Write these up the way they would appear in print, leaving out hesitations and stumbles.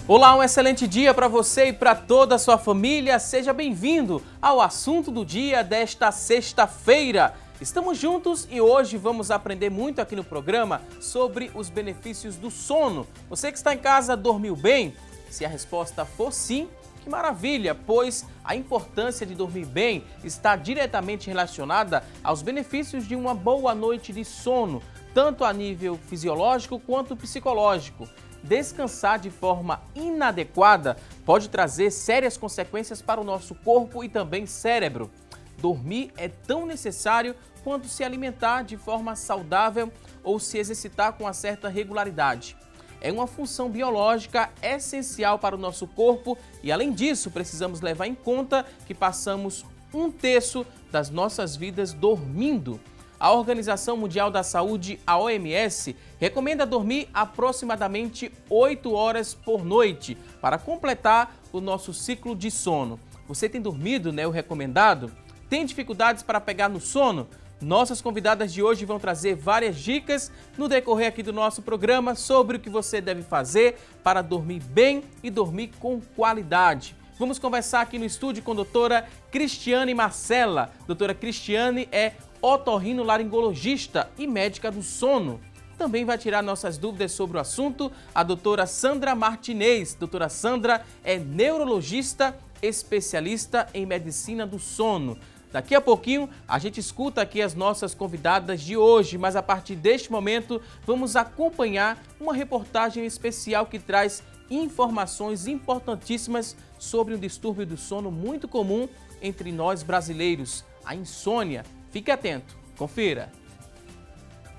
Olá, um excelente dia para você e para toda a sua família. Seja bem-vindo ao assunto do dia desta sexta-feira. Estamos juntos e hoje vamos aprender muito aqui no programa sobre os benefícios do sono. Você que está em casa, dormiu bem? Se a resposta for sim, que maravilha, pois a importância de dormir bem está diretamente relacionada aos benefícios de uma boa noite de sono, tanto a nível fisiológico quanto psicológico. Descansar de forma inadequada pode trazer sérias consequências para o nosso corpo e também cérebro. Dormir é tão necessário quanto se alimentar de forma saudável ou se exercitar com uma certa regularidade. É uma função biológica essencial para o nosso corpo e, além disso, precisamos levar em conta que passamos 1/3 das nossas vidas dormindo. A Organização Mundial da Saúde, a OMS, recomenda dormir aproximadamente 8 horas por noite para completar o nosso ciclo de sono. Você tem dormido, o recomendado? Tem dificuldades para pegar no sono? Nossas convidadas de hoje vão trazer várias dicas no decorrer aqui do nosso programa sobre o que você deve fazer para dormir bem e dormir com qualidade. Vamos conversar aqui no estúdio com a doutora Cristiane Marcela. Doutora Cristiane é otorrinolaringologista e médica do sono. Também vai tirar nossas dúvidas sobre o assunto a doutora Sandra Martinez. Doutora Sandra é neurologista especialista em medicina do sono. Daqui a pouquinho a gente escuta aqui as nossas convidadas de hoje, mas a partir deste momento vamos acompanhar uma reportagem especial que traz informações importantíssimas sobre um distúrbio do sono muito comum entre nós brasileiros, a insônia. Fique atento, confira.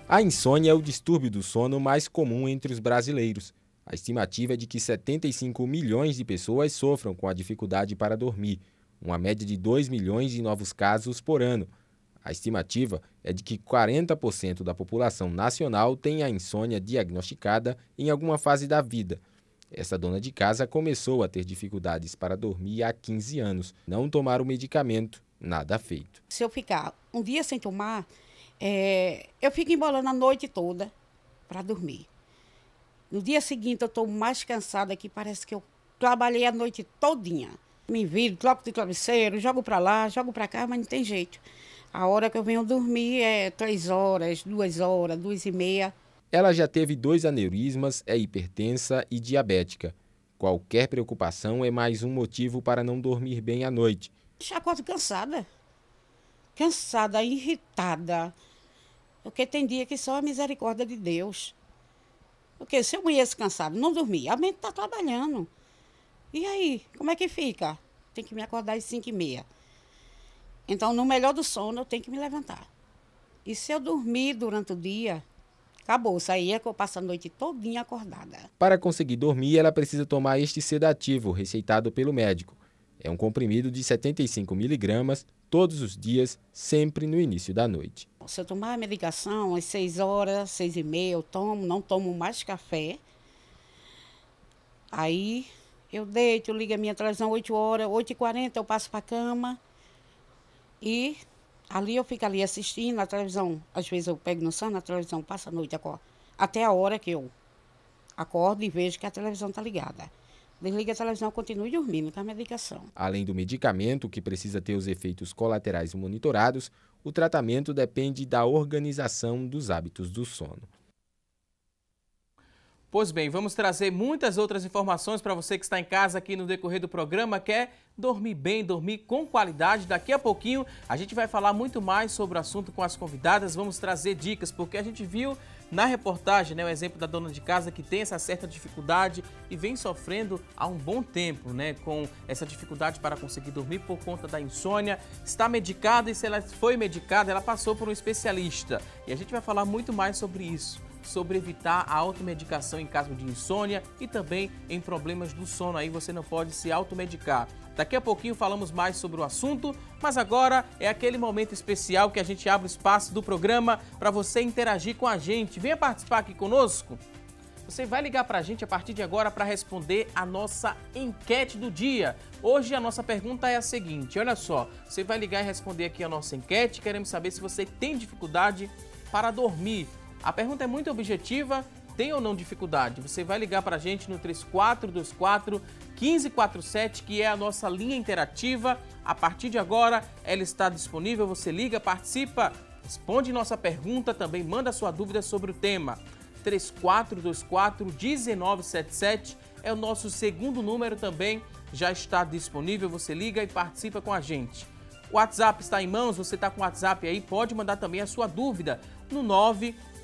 A insônia é o distúrbio do sono mais comum entre os brasileiros. A estimativa é de que 75 milhões de pessoas sofram com a dificuldade para dormir, uma média de 2 milhões de novos casos por ano. A estimativa é de que 40% da população nacional tem a insônia diagnosticada em alguma fase da vida. Essa dona de casa começou a ter dificuldades para dormir há 15 anos. Não tomar o medicamento, nada feito. Se eu ficar um dia sem tomar, eu fico embolando a noite toda para dormir. No dia seguinte eu estou mais cansada, que parece que eu trabalhei a noite todinha. Me viro, troco de travesseiro, jogo para lá, jogo para cá, mas não tem jeito. A hora que eu venho dormir é 3 horas, 2 horas, 2h30. Ela já teve 2 aneurismas, é hipertensa e diabética. Qualquer preocupação é mais um motivo para não dormir bem à noite. Acordo cansada. Cansada, irritada. Porque tem dia que só a misericórdia de Deus. Porque se eu amanheço cansado, não dormir, a mente está trabalhando. E aí, como é que fica? Tem que me acordar às 5h30. Então, no melhor do sono, eu tenho que me levantar. E se eu dormir durante o dia, acabou. Isso aí é que eu passo a noite todinha acordada. Para conseguir dormir, ela precisa tomar este sedativo receitado pelo médico. É um comprimido de 75 miligramas todos os dias, sempre no início da noite. Se eu tomar a medicação às 6 horas, 6h30, eu tomo, não tomo mais café. Aí eu deito, ligo a minha televisão 8 horas, 8h40 eu passo para a cama. E ali eu fico ali assistindo a televisão. Às vezes eu pego no sono, a televisão passa a noite, até a hora que eu acordo e vejo que a televisão está ligada. Desliga a televisão, continue dormindo com a medicação. Além do medicamento, que precisa ter os efeitos colaterais monitorados, o tratamento depende da organização dos hábitos do sono. Pois bem, vamos trazer muitas outras informações para você que está em casa aqui no decorrer do programa, quer dormir bem, dormir com qualidade. Daqui a pouquinho a gente vai falar muito mais sobre o assunto com as convidadas, vamos trazer dicas, porque a gente viu na reportagem, o exemplo da dona de casa que tem essa certa dificuldade e vem sofrendo há um bom tempo, com essa dificuldade para conseguir dormir por conta da insônia. Está medicada e se ela foi medicada, ela passou por um especialista. E a gente vai falar muito mais sobre isso, sobre evitar a automedicação em caso de insônia e também em problemas do sono. Aí você não pode se automedicar. Daqui a pouquinho falamos mais sobre o assunto, mas agora é aquele momento especial que a gente abre o espaço do programa para você interagir com a gente. Venha participar aqui conosco. Você vai ligar para a gente a partir de agora para responder a nossa enquete do dia. Hoje a nossa pergunta é a seguinte, olha só, você vai ligar e responder aqui a nossa enquete, queremos saber se você tem dificuldade para dormir. A pergunta é muito objetiva, tem ou não dificuldade? Você vai ligar para a gente no 3424-1547, que é a nossa linha interativa. A partir de agora, ela está disponível, você liga, participa, responde nossa pergunta, também manda sua dúvida sobre o tema. 3424-1977 é o nosso segundo número também, já está disponível, você liga e participa com a gente. O WhatsApp está em mãos, você está com o WhatsApp aí, pode mandar também a sua dúvida no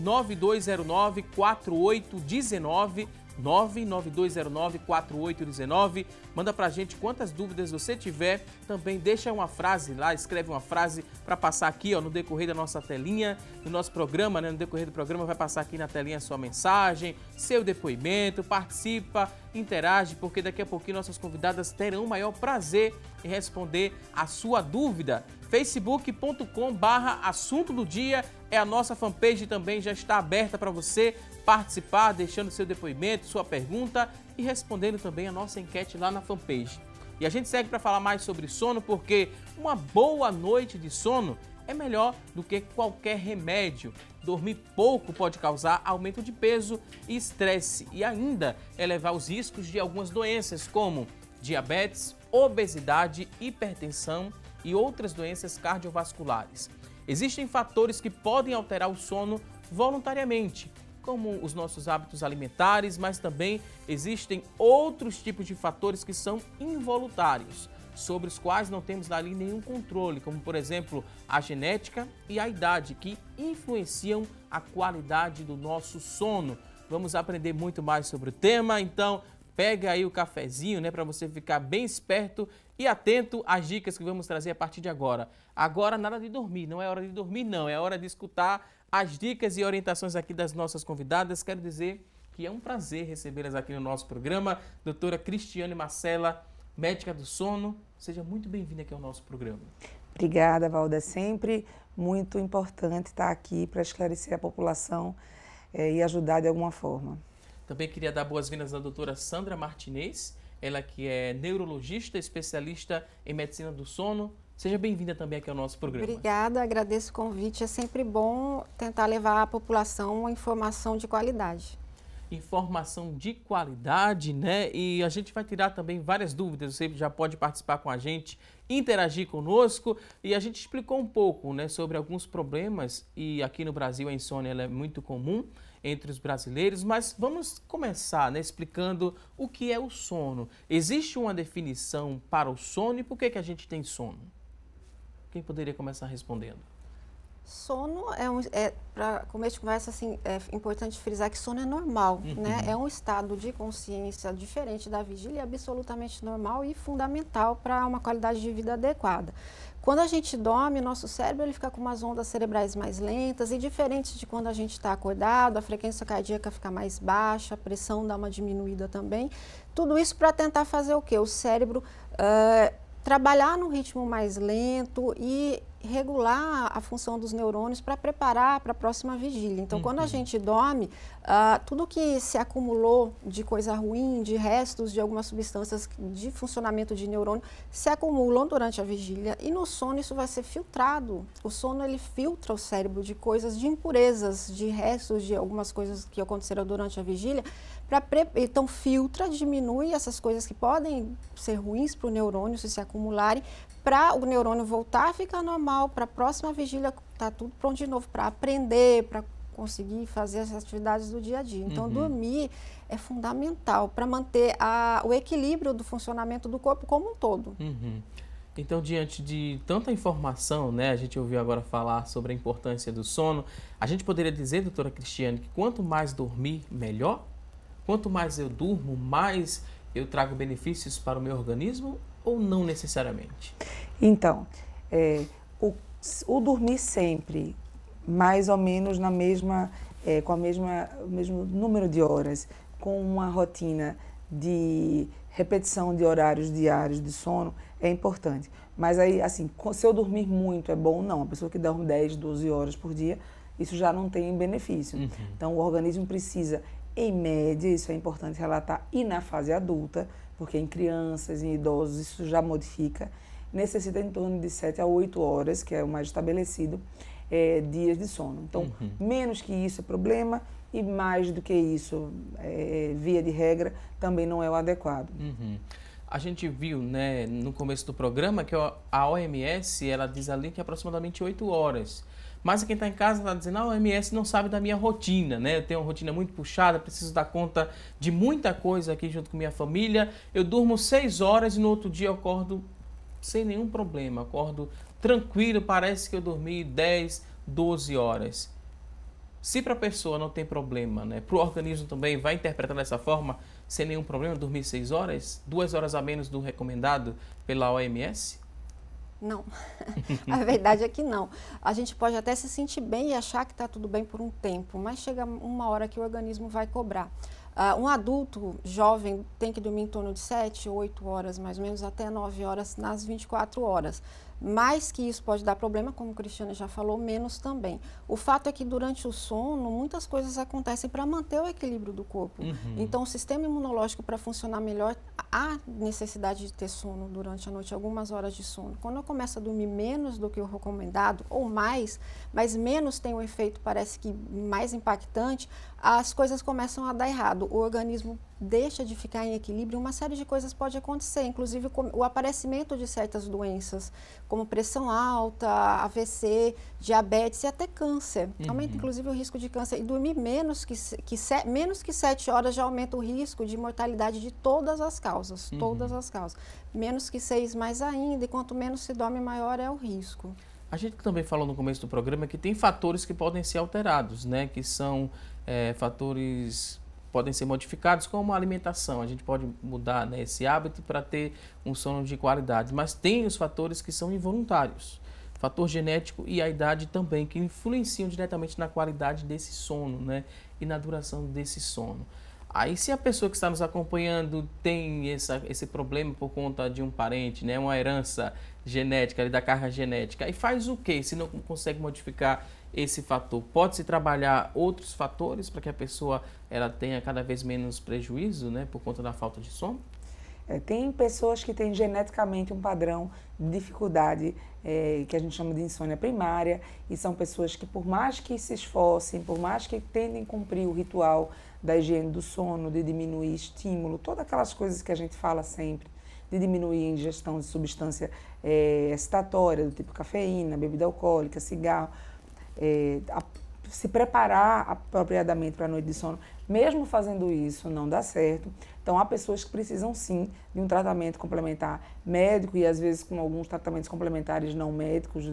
99209-4819, 99209-4819. Manda pra gente quantas dúvidas você tiver. Também deixa uma frase lá, escreve uma frase para passar aqui, ó, no decorrer da nossa telinha, do nosso programa, né? No decorrer do programa vai passar aqui na telinha a sua mensagem, seu depoimento, participa, interage, porque daqui a pouquinho nossas convidadas terão o maior prazer em responder a sua dúvida. facebook.com/assunto do dia é a nossa fanpage, também já está aberta para você participar, deixando seu depoimento, sua pergunta e respondendo também a nossa enquete lá na fanpage. E a gente segue para falar mais sobre sono, porque uma boa noite de sono é melhor do que qualquer remédio. Dormir pouco pode causar aumento de peso e estresse e ainda elevar os riscos de algumas doenças como diabetes, obesidade, hipertensão e outras doenças cardiovasculares. Existem fatores que podem alterar o sono voluntariamente, como os nossos hábitos alimentares, mas também existem outros tipos de fatores que são involuntários, sobre os quais não temos dali nenhum controle, como por exemplo a genética e a idade, que influenciam a qualidade do nosso sono. Vamos aprender muito mais sobre o tema, então pega aí o cafezinho, né, para você ficar bem esperto e atento às dicas que vamos trazer a partir de agora. Agora nada de dormir, não é hora de dormir não, é hora de escutar as dicas e orientações aqui das nossas convidadas. Quero dizer que é um prazer recebê-las aqui no nosso programa. Doutora Cristiane Marcela, médica do sono, seja muito bem-vinda aqui ao nosso programa. Obrigada, Valda. É sempre muito importante estar aqui para esclarecer a população e ajudar de alguma forma. Também queria dar boas-vindas à doutora Sandra Martinez, ela que é neurologista, especialista em medicina do sono. Seja bem-vinda também aqui ao nosso programa. Obrigada, agradeço o convite. É sempre bom tentar levar à população uma informação de qualidade. Informação de qualidade, né? E a gente vai tirar também várias dúvidas. Você já pode participar com a gente, interagir conosco. E a gente explicou um pouco, né, sobre alguns problemas. E aqui no Brasil a insônia ela é muito comum entre os brasileiros. Mas vamos começar, né, explicando o que é o sono. Existe uma definição para o sono e por que a gente tem sono? Quem poderia começar respondendo? Sono para começo de conversa, assim, é importante frisar que sono é normal, né? É um estado de consciência diferente da vigília, absolutamente normal e fundamental para uma qualidade de vida adequada. Quando a gente dorme, nosso cérebro ele fica com umas ondas cerebrais mais lentas e diferentes de quando a gente está acordado, a frequência cardíaca fica mais baixa, a pressão dá uma diminuída também. Tudo isso para tentar fazer o quê? O cérebro trabalhar num ritmo mais lento e regular a função dos neurônios para preparar para a próxima vigília. Então, quando a gente dorme, tudo que se acumulou de coisa ruim, de restos de algumas substâncias de funcionamento de neurônio, se acumulam durante a vigília e no sono isso vai ser filtrado. O sono ele filtra o cérebro de coisas, de impurezas, de restos de algumas coisas que aconteceram durante a vigília. Então, filtra, diminui essas coisas que podem ser ruins para o neurônio se acumularem, para o neurônio voltar a ficar normal, para a próxima vigília estar tudo pronto de novo, para aprender, para conseguir fazer as atividades do dia a dia. Então, dormir é fundamental para manter o equilíbrio do funcionamento do corpo como um todo. Então, diante de tanta informação, né, a gente ouviu agora falar sobre a importância do sono, a gente poderia dizer, doutora Cristiane, que quanto mais dormir, melhor? Quanto mais eu durmo, mais eu trago benefícios para o meu organismo ou não necessariamente? Então, o dormir sempre, mais ou menos na mesma, com o mesmo número de horas, com uma rotina de repetição de horários diários de sono, é importante. Mas aí, assim, se eu dormir muito é bom? Não. A pessoa que dorme 10, 12 horas por dia, isso já não tem benefício. Então, o organismo precisa, em média, isso é importante relatar, e na fase adulta, porque em crianças, em idosos, isso já modifica, necessita em torno de 7 a 8 horas, que é o mais estabelecido, dias de sono. Então, menos que isso é problema, e mais do que isso, via de regra, também não é o adequado. A gente viu, né, no começo do programa que a OMS, ela diz ali que é aproximadamente 8 horas. Mas quem está em casa está dizendo, a OMS não sabe da minha rotina, né? Eu tenho uma rotina muito puxada, preciso dar conta de muita coisa aqui junto com minha família. Eu durmo 6 horas e no outro dia eu acordo sem nenhum problema. Acordo tranquilo, parece que eu dormi 10, 12 horas. Se para a pessoa não tem problema, né? Para o organismo também vai interpretar dessa forma, sem nenhum problema, dormir 6 horas, 2 horas a menos do recomendado pela OMS? Não, a verdade é que não. A gente pode até se sentir bem e achar que está tudo bem por um tempo, mas chega uma hora que o organismo vai cobrar. Um adulto jovem tem que dormir em torno de 7, 8 horas, mais ou menos, até 9 horas nas 24 horas. Mais que isso pode dar problema, como o Cristiano já falou, menos também. O fato é que durante o sono, muitas coisas acontecem para manter o equilíbrio do corpo. Então, o sistema imunológico, para funcionar melhor, há necessidade de ter sono durante a noite, algumas horas de sono. Quando eu começo a dormir menos do que o recomendado, ou mais, mas menos tem um efeito, parece que mais impactante, as coisas começam a dar errado. O organismo deixa de ficar em equilíbrio, uma série de coisas pode acontecer, inclusive o aparecimento de certas doenças, como pressão alta, AVC, diabetes e até câncer. Aumenta inclusive o risco de câncer. E dormir menos que 7 horas já aumenta o risco de mortalidade de todas as causas, todas as causas. Menos que 6, mais ainda, e quanto menos se dorme, maior é o risco. A gente também falou no começo do programa que tem fatores que podem ser alterados, né? Que são fatores podem ser modificados, como a alimentação. A gente pode mudar, né, esse hábito para ter um sono de qualidade, mas tem os fatores que são involuntários. Fator genético e a idade também, que influenciam diretamente na qualidade desse sono, né, e na duração desse sono. Aí, se a pessoa que está nos acompanhando tem esse problema por conta de um parente, né, uma herança genética, da carga genética, aí faz o quê se não consegue modificar esse fator? Pode-se trabalhar outros fatores para que a pessoa ela tenha cada vez menos prejuízo, né, por conta da falta de sono? Tem pessoas que têm geneticamente um padrão de dificuldade que a gente chama de insônia primária, e são pessoas que, por mais que se esforcem, por mais que tentem cumprir o ritual da higiene do sono, de diminuir estímulo, todas aquelas coisas que a gente fala sempre, de diminuir a ingestão de substância excitatória, do tipo cafeína, bebida alcoólica, cigarro, se preparar apropriadamente para a noite de sono, mesmo fazendo isso, não dá certo. Então, há pessoas que precisam, sim, de um tratamento complementar médico e, às vezes, com alguns tratamentos complementares não médicos,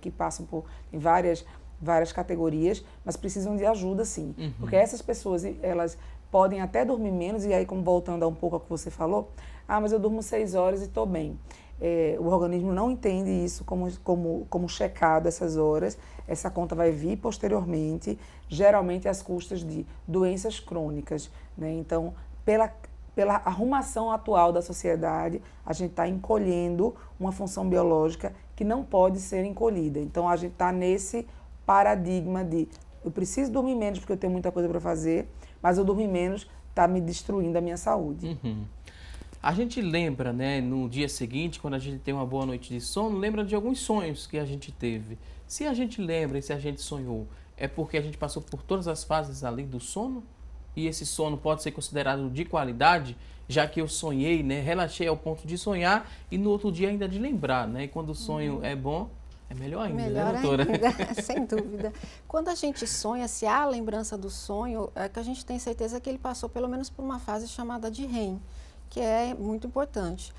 que passam por várias categorias, mas precisam de ajuda, sim. Porque essas pessoas, elas podem até dormir menos, e aí, como voltando a um pouco ao que você falou, mas eu durmo 6 horas e estou bem. O organismo não entende isso como checado essas horas. Essa conta vai vir posteriormente, geralmente às custas de doenças crônicas, né? Então, pela arrumação atual da sociedade, a gente está encolhendo uma função biológica que não pode ser encolhida. Então, a gente está nesse paradigma de eu preciso dormir menos porque eu tenho muita coisa para fazer, mas eu dormir menos está me destruindo a minha saúde. A gente lembra, né, no dia seguinte, quando a gente tem uma boa noite de sono, lembra de alguns sonhos que a gente teve. Se a gente lembra e se a gente sonhou, é porque a gente passou por todas as fases ali do sono? E esse sono pode ser considerado de qualidade, já que eu sonhei, né, relaxei ao ponto de sonhar e no outro dia ainda de lembrar, né? E quando o sonho é bom, é melhor ainda, melhor, né, doutora? Ainda, sem dúvida. Quando a gente sonha, se há a lembrança do sonho, é que a gente tem certeza que ele passou pelo menos por uma fase chamada de REM, que é muito importante.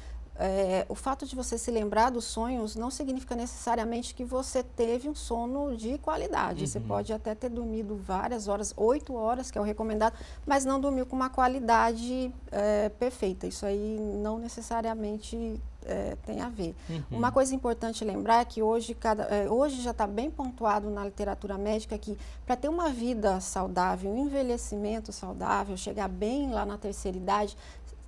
O fato de você se lembrar dos sonhos não significa necessariamente que você teve um sono de qualidade. Você pode até ter dormido várias horas, 8 horas, que é o recomendado, mas não dormiu com uma qualidade perfeita. Isso aí não necessariamente tem a ver. Uma coisa importante lembrar é que hoje já está bem pontuado na literatura médica que para ter uma vida saudável, um envelhecimento saudável, chegar bem lá na terceira idade,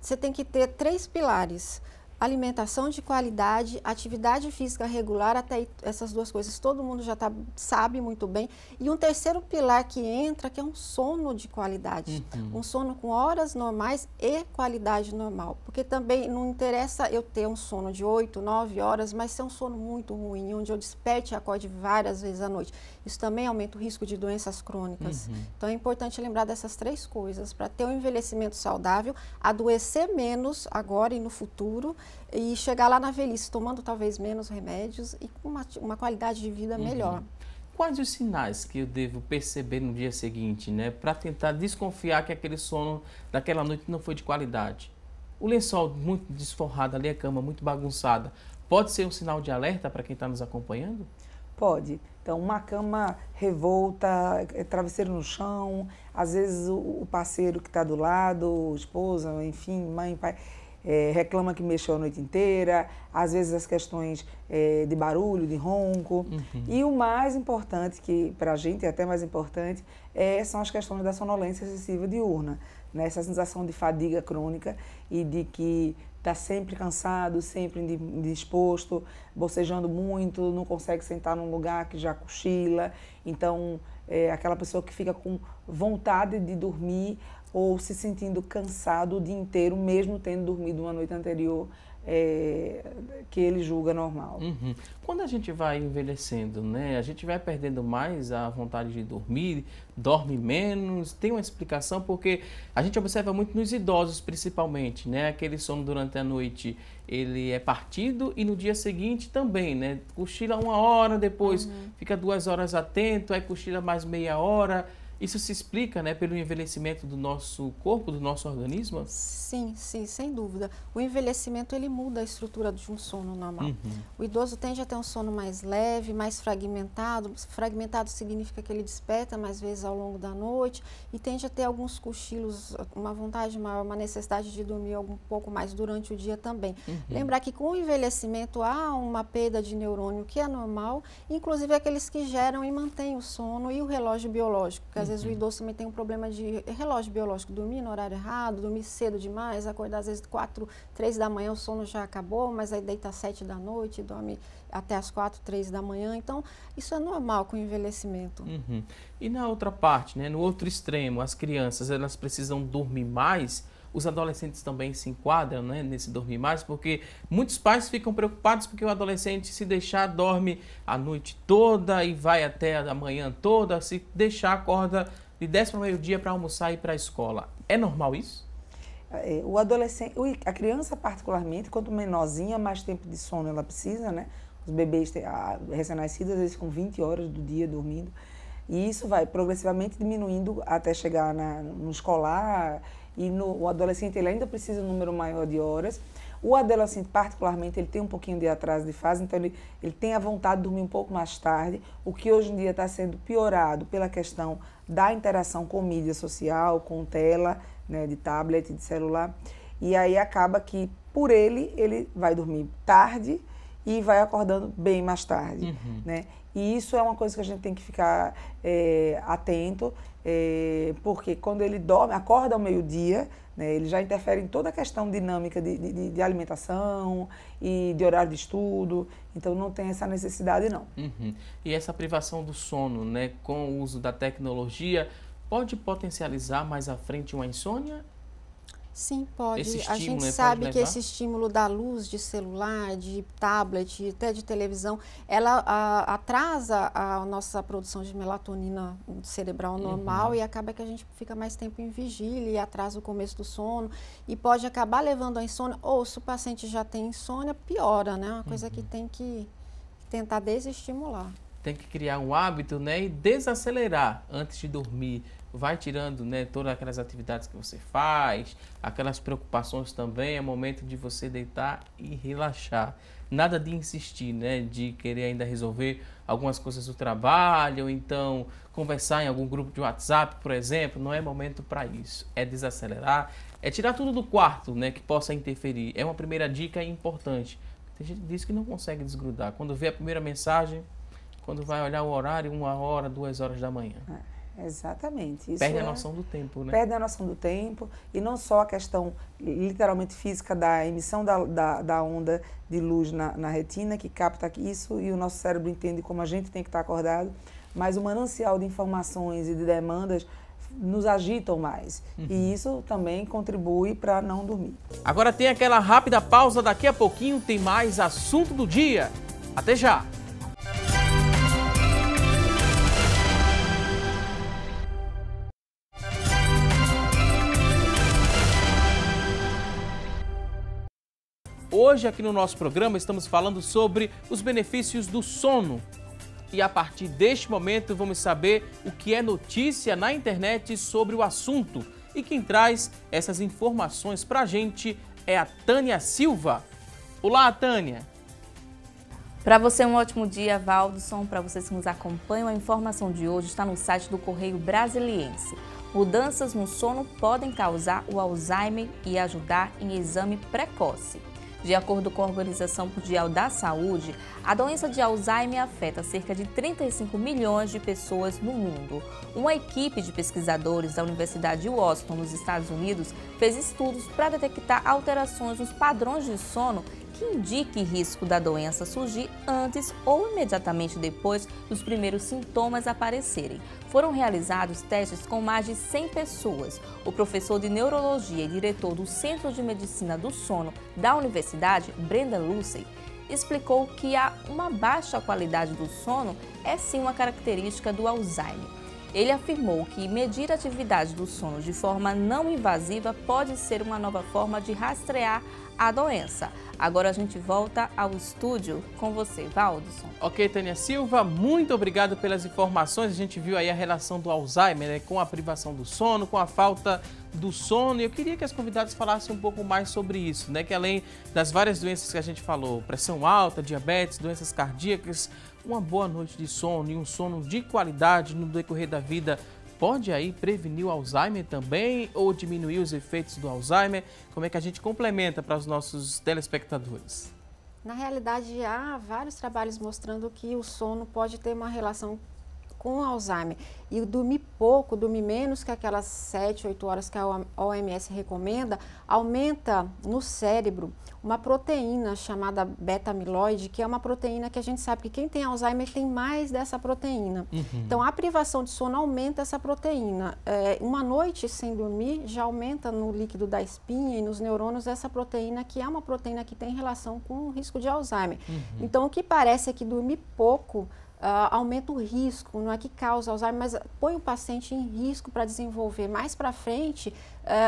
você tem que ter 3 pilares. alimentação de qualidade, atividade física regular, até aí, essas duas coisas todo mundo já sabe muito bem. E um terceiro pilar que entra, que é um sono de qualidade. Um sono com horas normais e qualidade normal. Porque também não interessa eu ter um sono de 8, 9 horas, mas ser um sono muito ruim, onde eu desperte e acorde várias vezes à noite. Isso também aumenta o risco de doenças crônicas. Então é importante lembrar dessas 3 coisas para ter um envelhecimento saudável, adoecer menos agora e no futuro, e chegar lá na velhice tomando talvez menos remédios e com uma qualidade de vida melhor. Quais os sinais que eu devo perceber no dia seguinte, né, para tentar desconfiar que aquele sono daquela noite não foi de qualidade? O lençol muito desforrado ali, a cama muito bagunçada, pode ser um sinal de alerta para quem está nos acompanhando? Pode. Então, uma cama revolta, travesseiro no chão, às vezes o parceiro que está do lado, esposa, enfim, mãe, pai, reclama que mexeu a noite inteira, às vezes as questões de barulho, de ronco. E o mais importante, que para a gente é até mais importante, são as questões da sonolência excessiva diurna, né? Essa sensação de fadiga crônica e de que está sempre cansado, sempre indisposto, bocejando muito, não consegue sentar num lugar que já cochila. Então, aquela pessoa que fica com vontade de dormir ou se sentindo cansado o dia inteiro, mesmo tendo dormido uma noite anterior, que ele julga normal. Quando a gente vai envelhecendo, né, a gente vai perdendo mais a vontade de dormir, dorme menos, tem uma explicação, porque a gente observa muito nos idosos principalmente, né, aquele sono durante a noite, ele é partido e no dia seguinte também, né, cochila 1 hora, depois fica 2 horas atento, aí cochila mais meia hora. Isso se explica, né, pelo envelhecimento do nosso corpo, do nosso organismo? Sim, sim, sem dúvida. O envelhecimento, ele muda a estrutura de um sono normal. O idoso tende a ter um sono mais leve, mais fragmentado. Fragmentado significa que ele desperta mais vezes ao longo da noite e tende a ter alguns cochilos, uma vontade maior, uma necessidade de dormir um pouco mais durante o dia também. Lembrar que com o envelhecimento há uma perda de neurônio que é normal, inclusive aqueles que geram e mantêm o sono e o relógio biológico, que às vezes o idoso também tem um problema de relógio biológico, dormir no horário errado, dormir cedo demais, acordar às vezes 4, 3 da manhã, o sono já acabou, mas aí deita às 7 da noite, dorme até às 4, 3 da manhã. Então, isso é normal com o envelhecimento. E na outra parte, né, no outro extremo, as crianças, elas precisam dormir mais. Os adolescentes também se enquadram, né, nesse dormir mais, porque muitos pais ficam preocupados porque o adolescente, se deixar, dorme a noite toda e vai até a manhã toda, se deixar, acorda de 10 para o meio-dia para almoçar e ir para a escola. É normal isso? O adolescente, a criança particularmente, quanto menorzinha, mais tempo de sono ela precisa, né? Os bebês recém-nascidos, às vezes com 20 horas do dia dormindo. E isso vai progressivamente diminuindo até chegar no escolar. E o adolescente ele ainda precisa de um número maior de horas. O adolescente, particularmente, ele tem um pouquinho de atraso de fase, então ele tem a vontade de dormir um pouco mais tarde, o que hoje em dia está sendo piorado pela questão da interação com mídia social, com tela, né, de tablet, de celular. E aí acaba que, por ele vai dormir tarde e vai acordando bem mais tarde, né? E isso é uma coisa que a gente tem que ficar atento, porque quando ele dorme, acorda ao meio-dia, né, ele já interfere em toda a questão dinâmica de alimentação e de horário de estudo, então não tem essa necessidade não. E essa privação do sono, né, com o uso da tecnologia, pode potencializar mais à frente uma insônia? Sim, pode. Esse A estímulo, gente né, sabe pode que levar? esse estímulo da luz de celular, de tablet, até de televisão, ela atrasa a nossa produção de melatonina cerebral normal e acaba que a gente fica mais tempo em vigília e atrasa o começo do sono e pode acabar levando a insônia, ou se o paciente já tem insônia, piora, né? Uma coisa que tem que tentar desestimular. Tem que criar um hábito, né, e desacelerar antes de dormir. Vai tirando, né, todas aquelas atividades que você faz, aquelas preocupações também, é momento de você deitar e relaxar. Nada de insistir, né, de querer ainda resolver algumas coisas do trabalho, ou então conversar em algum grupo de WhatsApp, por exemplo, não é momento para isso. É desacelerar, é tirar tudo do quarto, né, que possa interferir. É uma primeira dica importante. Tem gente que diz que não consegue desgrudar. Quando vê a primeira mensagem, quando vai olhar o horário, 1 hora, 2 horas da manhã. Exatamente. Isso Perde a noção do tempo, né? Perde a noção do tempo, e não só a questão literalmente física da emissão da onda de luz na retina, que capta isso e o nosso cérebro entende como a gente tem que estar acordado, mas o manancial de informações e de demandas nos agitam mais. E isso também contribui para não dormir. Agora tem aquela rápida pausa, daqui a pouquinho tem mais assunto do dia. Até já! Hoje aqui no nosso programa estamos falando sobre os benefícios do sono. E a partir deste momento vamos saber o que é notícia na internet sobre o assunto. E quem traz essas informações para a gente é a Tânia Silva. Olá, Tânia! Para você um ótimo dia, Valdson. Para vocês que nos acompanham, a informação de hoje está no site do Correio Brasiliense. Mudanças no sono podem causar o Alzheimer e ajudar em exame precoce. De acordo com a Organização Mundial da Saúde, a doença de Alzheimer afeta cerca de 35 milhões de pessoas no mundo. Uma equipe de pesquisadores da Universidade de Washington, nos Estados Unidos, fez estudos para detectar alterações nos padrões de sono que indiquem risco da doença surgir antes ou imediatamente depois dos primeiros sintomas aparecerem. Foram realizados testes com mais de 100 pessoas. O professor de neurologia e diretor do Centro de Medicina do Sono da Universidade, Brenda Lucey, explicou que uma baixa qualidade do sono é sim uma característica do Alzheimer. Ele afirmou que medir a atividade do sono de forma não invasiva pode ser uma nova forma de rastrear a doença. Agora a gente volta ao estúdio com você, Valdson. Ok, Tânia Silva, muito obrigado pelas informações. A gente viu aí a relação do Alzheimer, né, com a privação do sono, com a falta do sono. E eu queria que as convidadas falassem um pouco mais sobre isso, né? Que além das várias doenças que a gente falou, pressão alta, diabetes, doenças cardíacas, uma boa noite de sono e um sono de qualidade no decorrer da vida pode aí prevenir o Alzheimer também ou diminuir os efeitos do Alzheimer? Como é que a gente complementa para os nossos telespectadores? Na realidade, há vários trabalhos mostrando que o sono pode ter uma relação com o Alzheimer. E dormir pouco, dormir menos que aquelas 7, 8 horas que a OMS recomenda, aumenta no cérebro uma proteína chamada beta-amiloide, que é uma proteína que a gente sabe que quem tem Alzheimer tem mais dessa proteína. Então, a privação de sono aumenta essa proteína. Uma noite sem dormir já aumenta no líquido da espinha e nos neurônios essa proteína, que é uma proteína que tem relação com o risco de Alzheimer. Então, o que parece é que dormir pouco aumenta o risco, não é que causa Alzheimer, mas põe o paciente em risco para desenvolver mais para frente,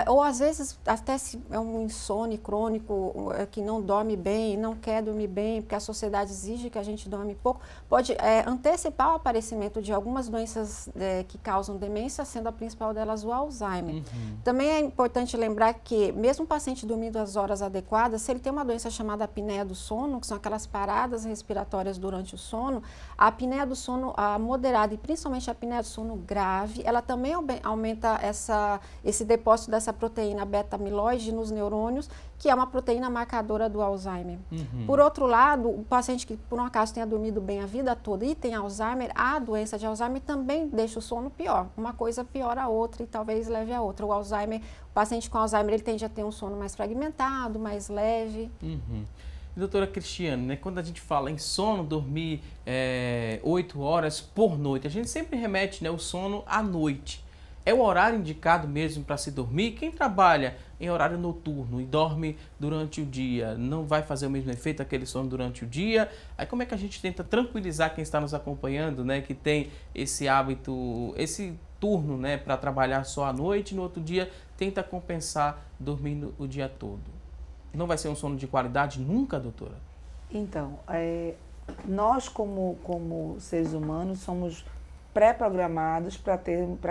ou às vezes até se é um insônia crônico que não dorme bem, não quer dormir bem, porque a sociedade exige que a gente dorme pouco, pode antecipar o aparecimento de algumas doenças que causam demência, sendo a principal delas o Alzheimer. Também é importante lembrar que mesmo o paciente dormindo as horas adequadas, se ele tem uma doença chamada apneia do sono, que são aquelas paradas respiratórias durante o sono, a apneia do sono moderada e principalmente a apneia do sono grave, ela também aumenta esse depósito dessa proteína beta-amiloide nos neurônios, que é uma proteína marcadora do Alzheimer. Por outro lado, o paciente que por um acaso tenha dormido bem a vida toda e tem Alzheimer, a doença de Alzheimer também deixa o sono pior. Uma coisa piora a outra e talvez leve a outra. O paciente com Alzheimer, ele tende a ter um sono mais fragmentado, mais leve. Doutora Cristiane, né, quando a gente fala em sono, dormir 8 horas por noite, a gente sempre remete, né, o sono à noite. É o horário indicado mesmo para se dormir? Quem trabalha em horário noturno e dorme durante o dia, não vai fazer o mesmo efeito aquele sono durante o dia? Aí como é que a gente tenta tranquilizar quem está nos acompanhando, né, que tem esse hábito, esse turno, né, para trabalhar só à noite e no outro dia tenta compensar dormindo o dia todo? Não vai ser um sono de qualidade nunca, doutora? Então, nós como seres humanos somos pré-programados para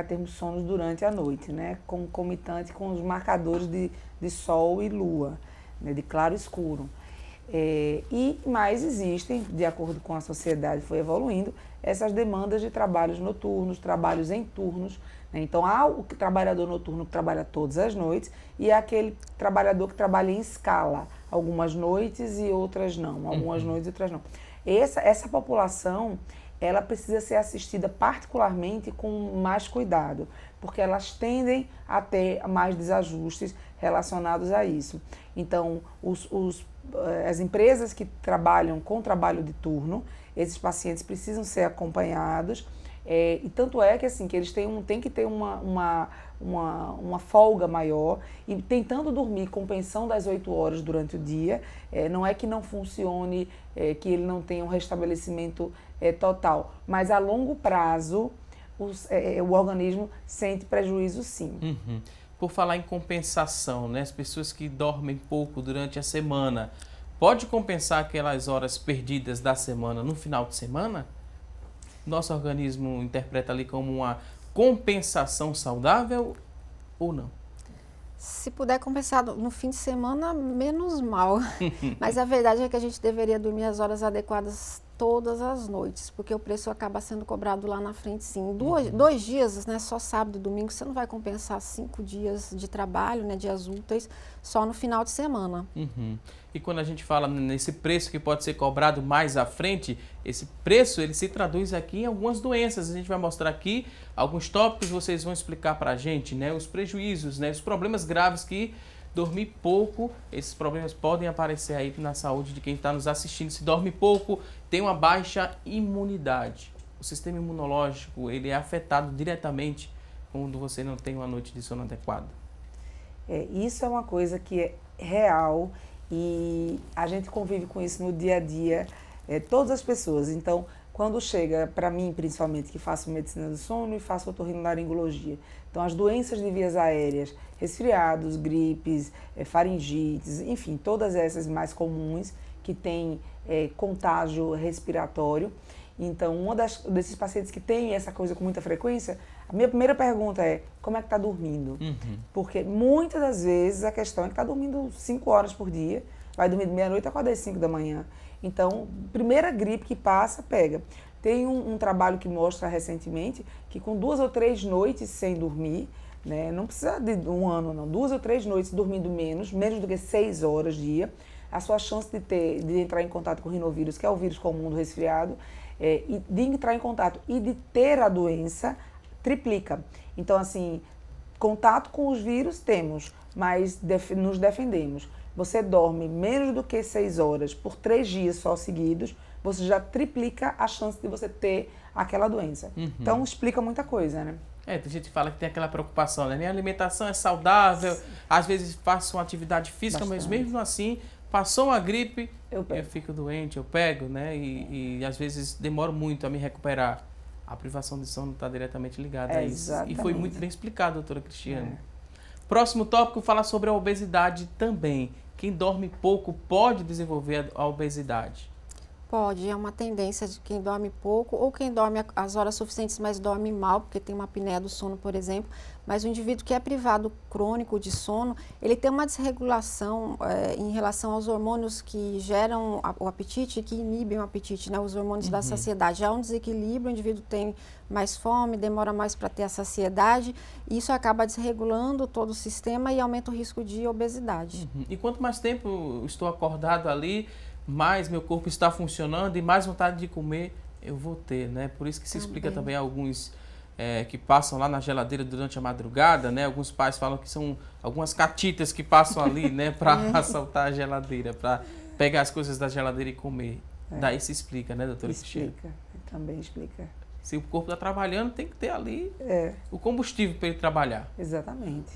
termos sonos durante a noite, né? Concomitante com os marcadores de sol e lua, né? De claro e escuro. E mais existem, de acordo com a sociedade foi evoluindo, essas demandas de trabalhos noturnos, trabalhos em turnos. Né? Então, há o trabalhador noturno que trabalha todas as noites e há aquele trabalhador que trabalha em escala, algumas noites e outras não, algumas noites e outras não. Essa população, ela precisa ser assistida particularmente com mais cuidado, porque elas tendem a ter mais desajustes relacionados a isso. Então, as empresas que trabalham com trabalho de turno, esses pacientes precisam ser acompanhados, e tanto é que, assim, que eles têm que ter uma folga maior e tentando dormir com pensão das 8 horas durante o dia. Não é que não funcione, que ele não tenha um restabelecimento total, mas a longo prazo o organismo sente prejuízo, sim. Uhum. Por falar em compensação, né? As pessoas que dormem pouco durante a semana, pode compensar aquelas horas perdidas da semana no final de semana? Nosso organismo interpreta ali como uma compensação saudável ou não? Se puder compensar no fim de semana, menos mal. Mas a verdade é que a gente deveria dormir as horas adequadas todas as noites, porque o preço acaba sendo cobrado lá na frente, sim. Dois dias, né, só sábado e domingo, você não vai compensar 5 dias de trabalho, né, dias úteis, só no final de semana. Uhum. E quando a gente fala nesse preço que pode ser cobrado mais à frente, esse preço ele se traduz aqui em algumas doenças. A gente vai mostrar aqui alguns tópicos, vocês vão explicar para a gente, né, os prejuízos, né, os problemas graves que dormir pouco, esses problemas podem aparecer aí na saúde de quem está nos assistindo. Se dorme pouco, tem uma baixa imunidade. O sistema imunológico ele é afetado diretamente quando você não tem uma noite de sono adequada. Isso é uma coisa que é real e a gente convive com isso no dia a dia, todas as pessoas. Então, quando chega, para mim principalmente, que faço medicina do sono e faço otorrinolaringologia, então as doenças de vias aéreas, resfriados, gripes, faringites, enfim, todas essas mais comuns que têm contágio respiratório. Então, desses pacientes que tem essa coisa com muita frequência, a minha primeira pergunta é, como é que está dormindo? Uhum. Porque muitas das vezes a questão é que está dormindo 5 horas por dia, vai dormir de meia-noite, acorda às 5 da manhã. Então, primeira gripe que passa, pega. Tem um trabalho que mostra recentemente que com 2 ou 3 noites sem dormir, né, não precisa de um ano não, 2 ou 3 noites dormindo menos do que 6 horas dia, a sua chance de entrar em contato com o rinovírus, que é o vírus comum do resfriado, e de entrar em contato e de ter a doença, triplica. Então, assim, contato com os vírus temos, mas nos defendemos. Você dorme menos do que 6 horas por 3 dias só seguidos, você já triplica a chance de você ter aquela doença. Uhum. Então, explica muita coisa, né? Tem gente que fala que tem aquela preocupação, né? Minha alimentação é saudável, às vezes faço uma atividade física, mas mesmo assim, passou uma gripe, eu fico doente, eu pego, né? E às vezes demoro muito a me recuperar. A privação de sono está diretamente ligada a isso. Exatamente. E foi muito bem explicado, doutora Cristiane. Próximo tópico fala sobre a obesidade também. Quem dorme pouco pode desenvolver a obesidade? Pode, é uma tendência de quem dorme pouco ou quem dorme as horas suficientes, mas dorme mal, porque tem uma apneia do sono, por exemplo. Mas o indivíduo que é privado crônico de sono, ele tem uma desregulação em relação aos hormônios que geram o apetite e que inibem o apetite, né? Os hormônios da saciedade. Já há um desequilíbrio, o indivíduo tem mais fome, demora mais para ter a saciedade, e isso acaba desregulando todo o sistema e aumenta o risco de obesidade. E quanto mais tempo estou acordado ali, mais meu corpo está funcionando e mais vontade de comer eu vou ter, né? Por isso que se explica também alguns que passam lá na geladeira durante a madrugada, né? Alguns pais falam que são algumas catitas que passam ali, né? Para assaltar a geladeira, para pegar as coisas da geladeira e comer. Daí se explica, né, doutora Cristiane? Explica, também explica. Se o corpo está trabalhando, tem que ter ali o combustível para ele trabalhar. Exatamente.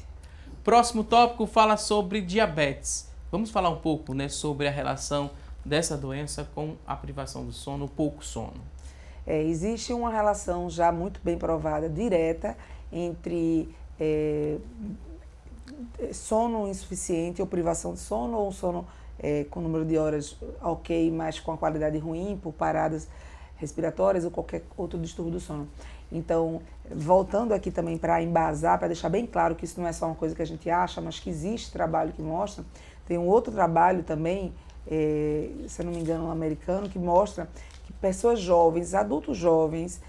Próximo tópico fala sobre diabetes. Vamos falar um pouco, né, sobre a relação dessa doença com a privação do sono, o pouco sono. Existe uma relação já muito bem provada, direta, entre sono insuficiente ou privação de sono, ou sono com número de horas ok, mas com a qualidade ruim, por paradas respiratórias ou qualquer outro distúrbio do sono. Então, voltando aqui também para embasar, para deixar bem claro que isso não é só uma coisa que a gente acha, mas que existe trabalho que mostra, tem um outro trabalho também, se eu não me engano, um americano, que mostra que pessoas jovens, adultos jovens,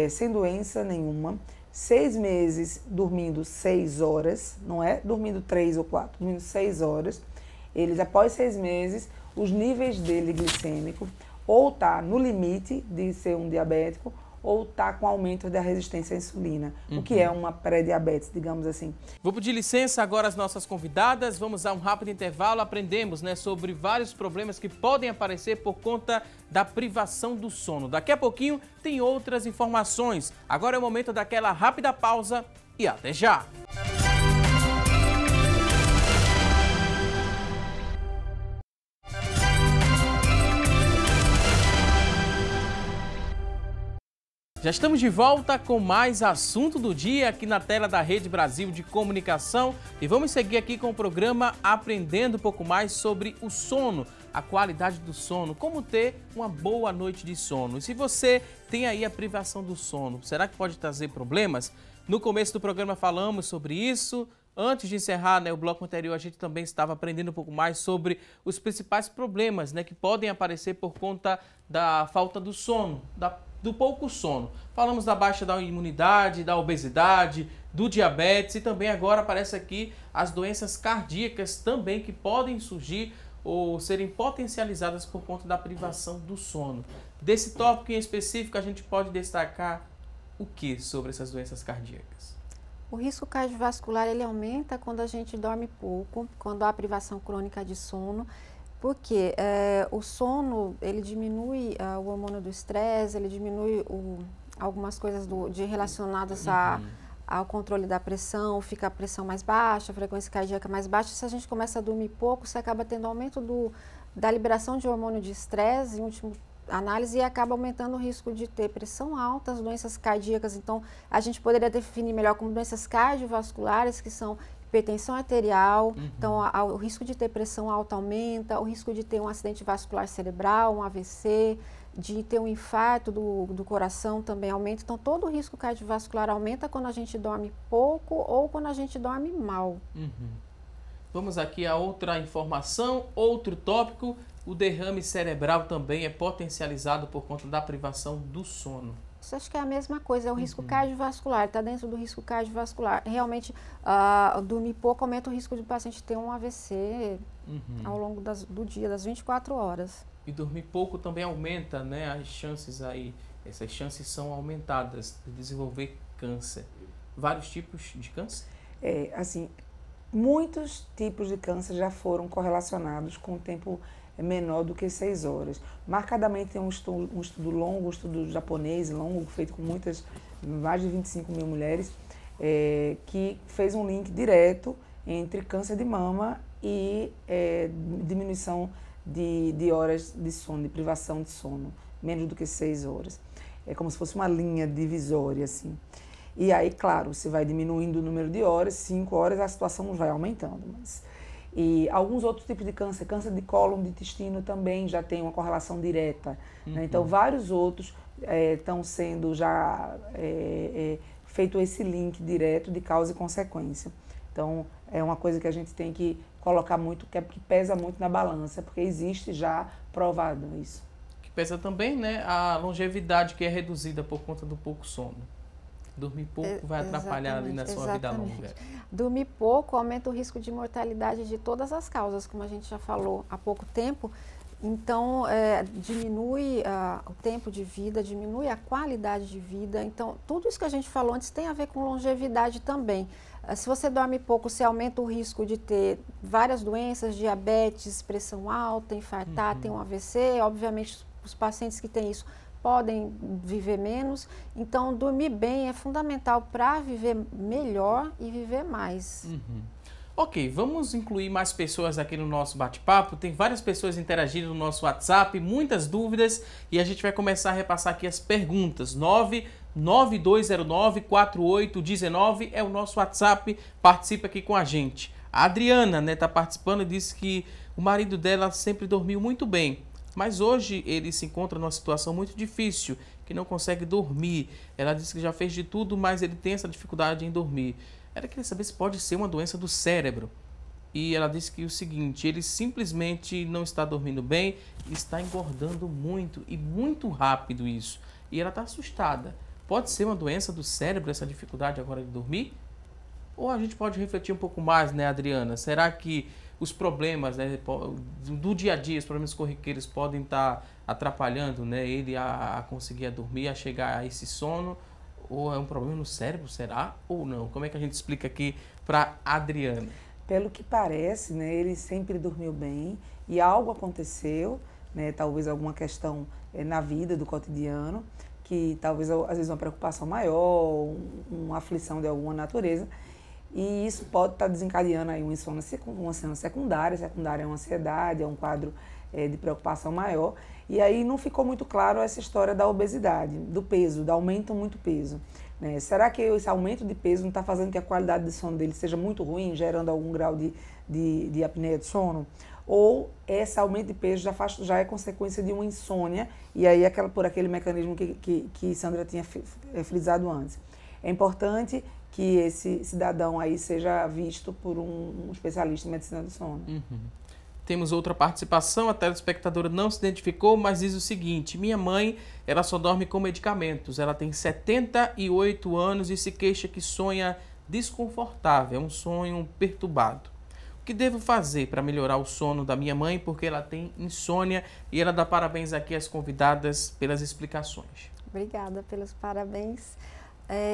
sem doença nenhuma, 6 meses dormindo 6 horas, não é dormindo 3 ou 4, dormindo 6 horas, eles, após 6 meses, os níveis dele glicêmico ou tá no limite de ser um diabético, ou tá com aumento da resistência à insulina, o que é uma pré-diabetes, digamos assim. Vou pedir licença agora às nossas convidadas, vamos a um rápido intervalo, aprendemos, né, sobre vários problemas que podem aparecer por conta da privação do sono. Daqui a pouquinho tem outras informações. Agora é o momento daquela rápida pausa e até já! Já estamos de volta com mais assunto do dia aqui na tela da Rede Brasil de Comunicação e vamos seguir aqui com o programa aprendendo um pouco mais sobre o sono, a qualidade do sono, como ter uma boa noite de sono. E se você tem aí a privação do sono, será que pode trazer problemas? No começo do programa falamos sobre isso. Antes de encerrar, né, o bloco anterior, a gente também estava aprendendo um pouco mais sobre os principais problemas, né, que podem aparecer por conta da falta do sono, do pouco sono. Falamos da baixa da imunidade, da obesidade, do diabetes e também agora aparece aqui as doenças cardíacas também que podem surgir ou serem potencializadas por conta da privação do sono. Desse tópico em específico, a gente pode destacar o que sobre essas doenças cardíacas? O risco cardiovascular ele aumenta quando a gente dorme pouco, quando há privação crônica de sono, porque o sono ele diminui o hormônio do estresse, ele diminui algumas coisas relacionadas ao controle da pressão, fica a pressão mais baixa, a frequência cardíaca mais baixa. Se a gente começa a dormir pouco, você acaba tendo aumento da liberação de hormônio de estresse, em última análise, e acaba aumentando o risco de ter pressão alta, as doenças cardíacas. Então, a gente poderia definir melhor como doenças cardiovasculares, que são hipertensão arterial, então o risco de ter pressão alta aumenta, o risco de ter um acidente vascular cerebral, um AVC, de ter um infarto do coração também aumenta. Então, todo o risco cardiovascular aumenta quando a gente dorme pouco ou quando a gente dorme mal. Vamos aqui a outra informação, outro tópico. O derrame cerebral também é potencializado por conta da privação do sono. Isso acho que é a mesma coisa, é o risco cardiovascular, está dentro do risco cardiovascular. Realmente, dormir pouco aumenta o risco de o paciente ter um AVC ao longo do dia, das 24 horas. E dormir pouco também aumenta, né, as chances aí, essas chances são aumentadas de desenvolver câncer. Vários tipos de câncer? Assim, muitos tipos de câncer já foram correlacionados com o tempo menor do que 6 horas. Marcadamente tem um estudo longo, um estudo japonês longo, feito com mais de 25 mil mulheres, que fez um link direto entre câncer de mama e diminuição de horas de sono, de privação de sono, menos do que 6 horas. É como se fosse uma linha divisória, assim. E aí, claro, você vai diminuindo o número de horas, 5 horas, a situação vai aumentando. E alguns outros tipos de câncer, câncer de cólon, de intestino também já tem uma correlação direta. Né? Então, vários outros estão sendo já feito esse link direto de causa e consequência. Então, é uma coisa que a gente tem que colocar muito, que pesa muito na balança, porque existe já provado isso. Que pesa também, né, a longevidade que é reduzida por conta do pouco sono. Dormir pouco vai atrapalhar ali na sua vida longa. Dormir pouco aumenta o risco de mortalidade de todas as causas, como a gente já falou há pouco tempo. Então, diminui o tempo de vida, diminui a qualidade de vida. Então, tudo isso que a gente falou antes tem a ver com longevidade também. Se você dorme pouco, você aumenta o risco de ter várias doenças, diabetes, pressão alta, infartar, ter um AVC. Obviamente, os pacientes que têm isso podem viver menos. Então, dormir bem é fundamental para viver melhor e viver mais. Ok, vamos incluir mais pessoas aqui no nosso bate-papo. Tem várias pessoas interagindo no nosso WhatsApp, muitas dúvidas, e a gente vai começar a repassar aqui as perguntas. 99209-4819 é o nosso WhatsApp, participa aqui com a gente. A Adriana, né, tá participando e disse que o marido dela sempre dormiu muito bem, mas hoje ele se encontra numa situação muito difícil, que não consegue dormir. Ela disse que já fez de tudo, mas ele tem essa dificuldade em dormir. Ela queria saber se pode ser uma doença do cérebro. e ela disse que o seguinte, ele simplesmente não está dormindo bem, está engordando muito e muito rápido isso. E ela está assustada. Pode ser uma doença do cérebro essa dificuldade agora de dormir? Ou a gente pode refletir um pouco mais, né, Adriana? Será que os problemas, né, do dia a dia, os problemas corriqueiros podem estar atrapalhando, né, ele a conseguir dormir, a chegar a esse sono? Ou é um problema no cérebro, será? Ou não? Como é que a gente explica aqui para Adriana? Pelo que parece, né, ele sempre dormiu bem e algo aconteceu, né, talvez alguma questão na vida do cotidiano, que talvez às vezes uma preocupação maior, uma aflição de alguma natureza, e isso pode estar desencadeando aí uma insônia secundária. Secundária é uma ansiedade, é um quadro de preocupação maior. E aí não ficou muito claro essa história da obesidade, do peso, do aumento muito peso. Né? Será que esse aumento de peso não está fazendo que a qualidade de sono dele seja muito ruim, gerando algum grau de apneia de sono? Ou esse aumento de peso já é consequência de uma insônia, e aí por aquele mecanismo que Sandra tinha frisado antes. É importante que esse cidadão aí seja visto por um especialista em medicina do sono. Uhum. Temos outra participação, a telespectadora não se identificou, mas diz o seguinte: minha mãe, ela só dorme com medicamentos, ela tem 78 anos e se queixa que sonha desconfortável, é um sonho perturbado. O que devo fazer para melhorar o sono da minha mãe, porque ela tem insônia, e ela dá parabéns aqui às convidadas pelas explicações. Obrigada pelos parabéns.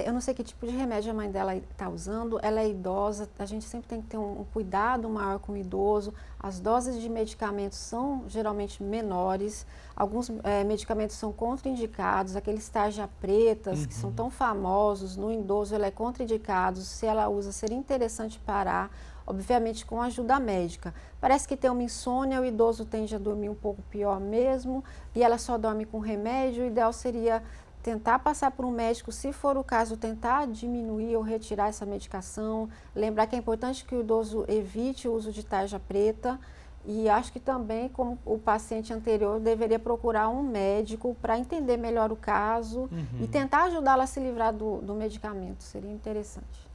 Eu não sei que tipo de remédio a mãe dela está usando, ela é idosa, a gente sempre tem que ter um cuidado maior com o idoso. As doses de medicamentos são geralmente menores, alguns medicamentos são contraindicados, aqueles tarja pretas que são tão famosos, no idoso ele é contraindicado, se ela usa seria interessante parar, obviamente com ajuda médica. Parece que tem uma insônia, o idoso tende a dormir um pouco pior mesmo, e ela só dorme com remédio, o ideal seria tentar passar por um médico, se for o caso, tentar diminuir ou retirar essa medicação. Lembrar que é importante que o idoso evite o uso de tarja preta e acho que também, como o paciente anterior, deveria procurar um médico para entender melhor o caso e tentar ajudá-la a se livrar do medicamento. Seria interessante.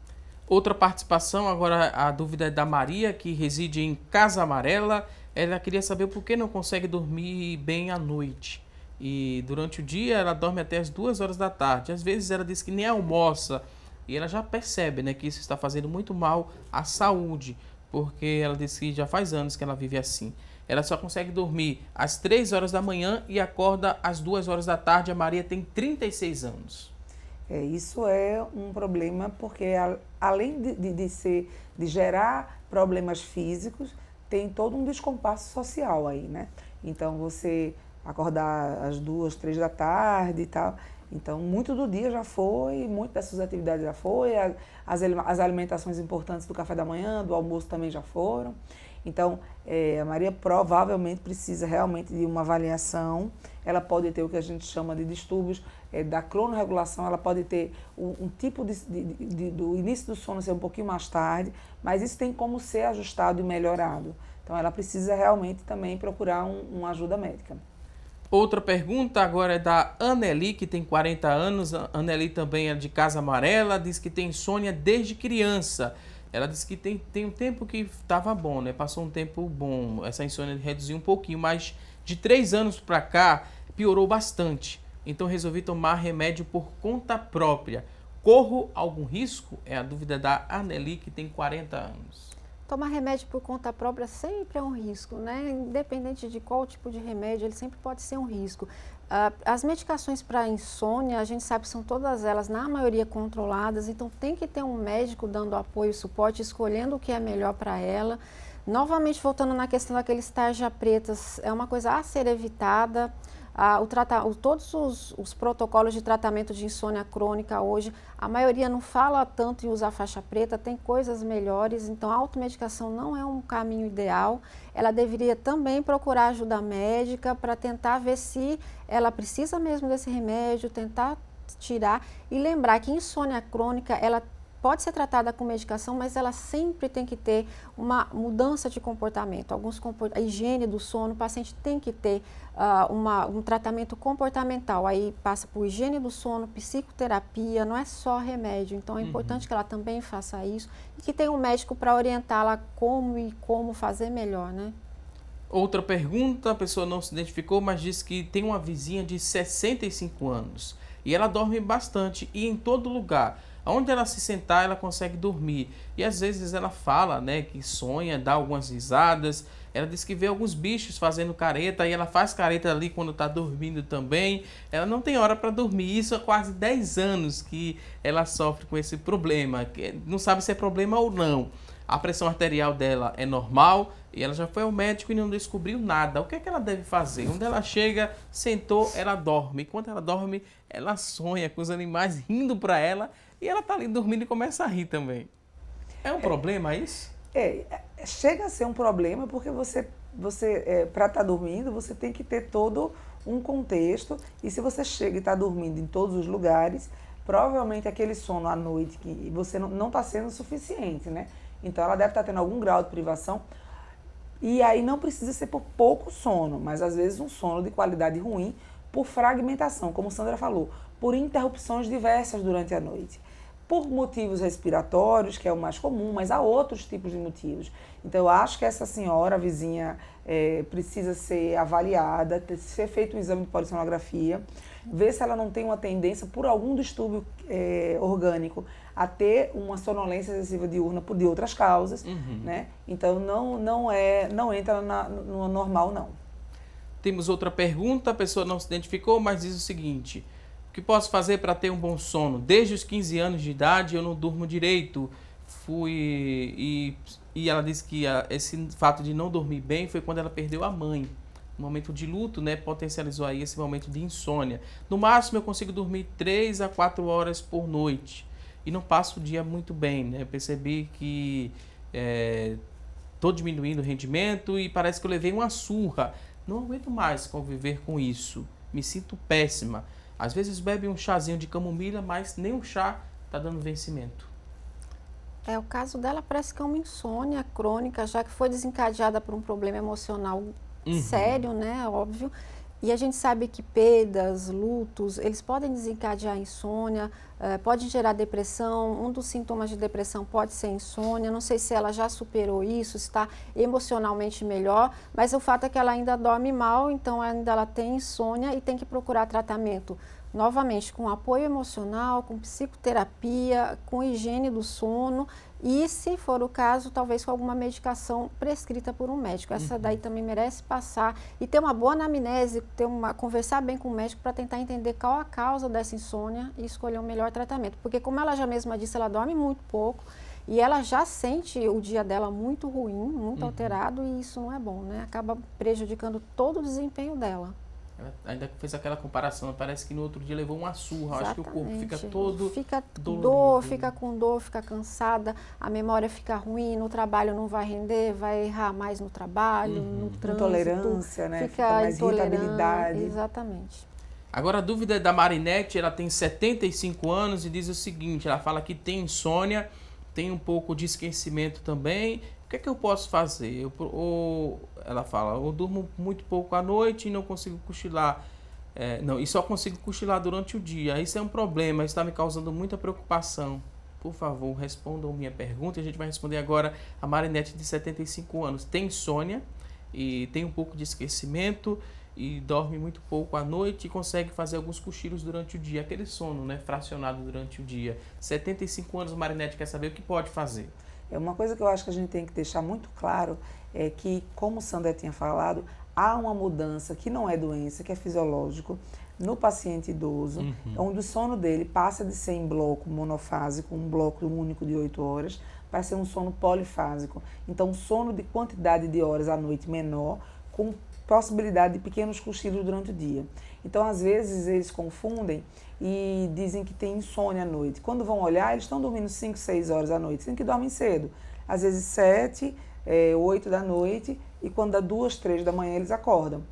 Outra participação, agora a dúvida é da Maria, que reside em Casa Amarela. Ela queria saber por que não consegue dormir bem à noite. E durante o dia ela dorme até as 2 horas da tarde. Às vezes ela diz que nem almoça. E ela já percebe, né, que isso está fazendo muito mal à saúde. Porque ela diz que já faz anos que ela vive assim. Ela só consegue dormir às 3 horas da manhã e acorda às 2 horas da tarde. A Maria tem 36 anos. Isso é um problema porque além de gerar problemas físicos, tem todo um descompasso social aí, né? Então você acordar às 2, 3 da tarde e tal. Então, muito do dia já foi, muito dessas atividades já foi, as alimentações importantes do café da manhã, do almoço também já foram. Então, a Maria provavelmente precisa realmente de uma avaliação. Ela pode ter o que a gente chama de distúrbios da cronorregulação, ela pode ter um tipo do início do sono ser um pouquinho mais tarde, mas isso tem como ser ajustado e melhorado. Então, ela precisa realmente também procurar uma ajuda médica. Outra pergunta agora é da Anneli, que tem 40 anos. A Anneli também é de Casa Amarela, diz que tem insônia desde criança. Ela disse que tem um tempo que estava bom, né? Passou um tempo bom, essa insônia reduziu um pouquinho, mas de 3 anos para cá piorou bastante. Então resolvi tomar remédio por conta própria. Corro algum risco? É a dúvida da Anneli, que tem 40 anos. Tomar remédio por conta própria sempre é um risco, né? Independente de qual tipo de remédio, ele sempre pode ser um risco. As medicações para insônia, a gente sabe que são todas elas, na maioria, controladas, então tem que ter um médico dando apoio e suporte, escolhendo o que é melhor para ela. Novamente, voltando na questão daqueles tarja pretas, é uma coisa a ser evitada. Todos os protocolos de tratamento de insônia crônica hoje, a maioria não fala tanto em usar faixa preta, tem coisas melhores, então a automedicação não é um caminho ideal. Ela deveria também procurar ajuda médica para tentar ver se ela precisa mesmo desse remédio, tentar tirar e lembrar que insônia crônica, ela pode ser tratada com medicação, mas ela sempre tem que ter uma mudança de comportamento. A higiene do sono, o paciente tem que ter um tratamento comportamental. Aí passa por higiene do sono, psicoterapia, não é só remédio. Então é importante que ela também faça isso e que tenha um médico para orientá-la como fazer melhor, né? Outra pergunta, a pessoa não se identificou, mas disse que tem uma vizinha de 65 anos e ela dorme bastante e em todo lugar. Onde ela se sentar, ela consegue dormir. E às vezes ela fala, né, que sonha, dá algumas risadas. Ela diz que vê alguns bichos fazendo careta e ela faz careta ali quando está dormindo também. Ela não tem hora para dormir. Isso há quase 10 anos que ela sofre com esse problema. Não sabe se é problema ou não. A pressão arterial dela é normal e ela já foi ao médico e não descobriu nada. O que é que ela deve fazer? Onde ela chega, sentou, ela dorme. Enquanto ela dorme, ela sonha com os animais rindo para ela e ela está ali dormindo e começa a rir também. É um problema isso? Chega a ser um problema porque você para estar dormindo, você tem que ter todo um contexto. E se você chega e está dormindo em todos os lugares, provavelmente aquele sono à noite que você não está sendo suficiente, né? Então ela deve estar tendo algum grau de privação. E aí não precisa ser por pouco sono, mas às vezes um sono de qualidade ruim por fragmentação, como Sandra falou, por interrupções diversas durante a noite. Por motivos respiratórios, que é o mais comum, mas há outros tipos de motivos. Então eu acho que essa senhora, a vizinha, precisa ser avaliada, ser feito um exame de polissonografia, ver se ela não tem uma tendência por algum distúrbio orgânico a ter uma sonolência excessiva diurna de outras causas, né? Então não entra no normal, não. Temos outra pergunta, a pessoa não se identificou, mas diz o seguinte: o que posso fazer para ter um bom sono? Desde os 15 anos de idade eu não durmo direito. E ela disse que esse fato de não dormir bem foi quando ela perdeu a mãe. Um momento de luto, né, potencializou aí esse momento de insônia. No máximo eu consigo dormir 3 a 4 horas por noite. E não passo o dia muito bem, né? Percebi que estou diminuindo o rendimento e parece que eu levei uma surra. Não aguento mais conviver com isso. Me sinto péssima. Às vezes bebe um chazinho de camomila, mas nem o chá está dando vencimento. O caso dela parece que é uma insônia crônica, já que foi desencadeada por um problema emocional sério, né? Óbvio. E a gente sabe que perdas, lutos, eles podem desencadear insônia, pode gerar depressão. Um dos sintomas de depressão pode ser insônia. Não sei se ela já superou isso, está emocionalmente melhor, mas o fato é que ela ainda dorme mal, então ainda ela tem insônia e tem que procurar tratamento novamente com apoio emocional, com psicoterapia, com higiene do sono e, se for o caso, talvez com alguma medicação prescrita por um médico. Essa daí também merece passar e ter uma boa anamnese, conversar bem com o médico para tentar entender qual a causa dessa insônia e escolher o melhor tratamento. Porque, como ela já mesma disse, ela dorme muito pouco e ela já sente o dia dela muito ruim, muito alterado, e isso não é bom, né? Acaba prejudicando todo o desempenho dela. Ela ainda fez aquela comparação, parece que no outro dia levou uma surra. Acho que o corpo fica todo dolorido. Fica com dor, fica cansada, a memória fica ruim, no trabalho não vai render, vai errar mais no trabalho, no trânsito. Intolerância, né? Fica mais irritabilidade. Exatamente. Agora a dúvida é da Marinete, ela tem 75 anos e diz o seguinte: ela fala que tem insônia, tem um pouco de esquecimento também. O que é que eu posso fazer? Ela fala, eu durmo muito pouco à noite e não consigo cochilar. E só consigo cochilar durante o dia. Isso é um problema, está me causando muita preocupação. Por favor, respondam minha pergunta. A gente vai responder agora a Marinete, de 75 anos. Tem insônia e tem um pouco de esquecimento e dorme muito pouco à noite e consegue fazer alguns cochilos durante o dia. Aquele sono, né, fracionado durante o dia. 75 anos, Marinete quer saber o que pode fazer. Uma coisa que eu acho que a gente tem que deixar muito claro é que, como Sandra tinha falado, há uma mudança que não é doença, que é fisiológico, no paciente idoso, onde o sono dele passa de ser em bloco monofásico, um bloco único de 8 horas, para ser um sono polifásico. Então, um sono de quantidade de horas à noite menor, com possibilidade de pequenos cochilos durante o dia. Então, às vezes, eles confundem e dizem que tem insônia à noite. Quando vão olhar, eles estão dormindo 5, 6 horas à noite, sendo que dormem cedo. Às vezes 7, 8 da noite, e quando dá 2, 3 da manhã eles acordam.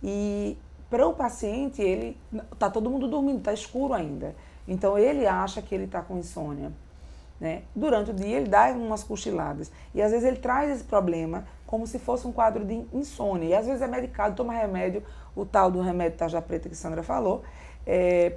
E para o paciente, está todo mundo dormindo, está escuro ainda. Então ele acha que ele está com insônia. né? Durante o dia ele dá umas cochiladas. E às vezes ele traz esse problema como se fosse um quadro de insônia. E às vezes é medicado, toma remédio, o tal do remédio tarja preta que a Sandra falou,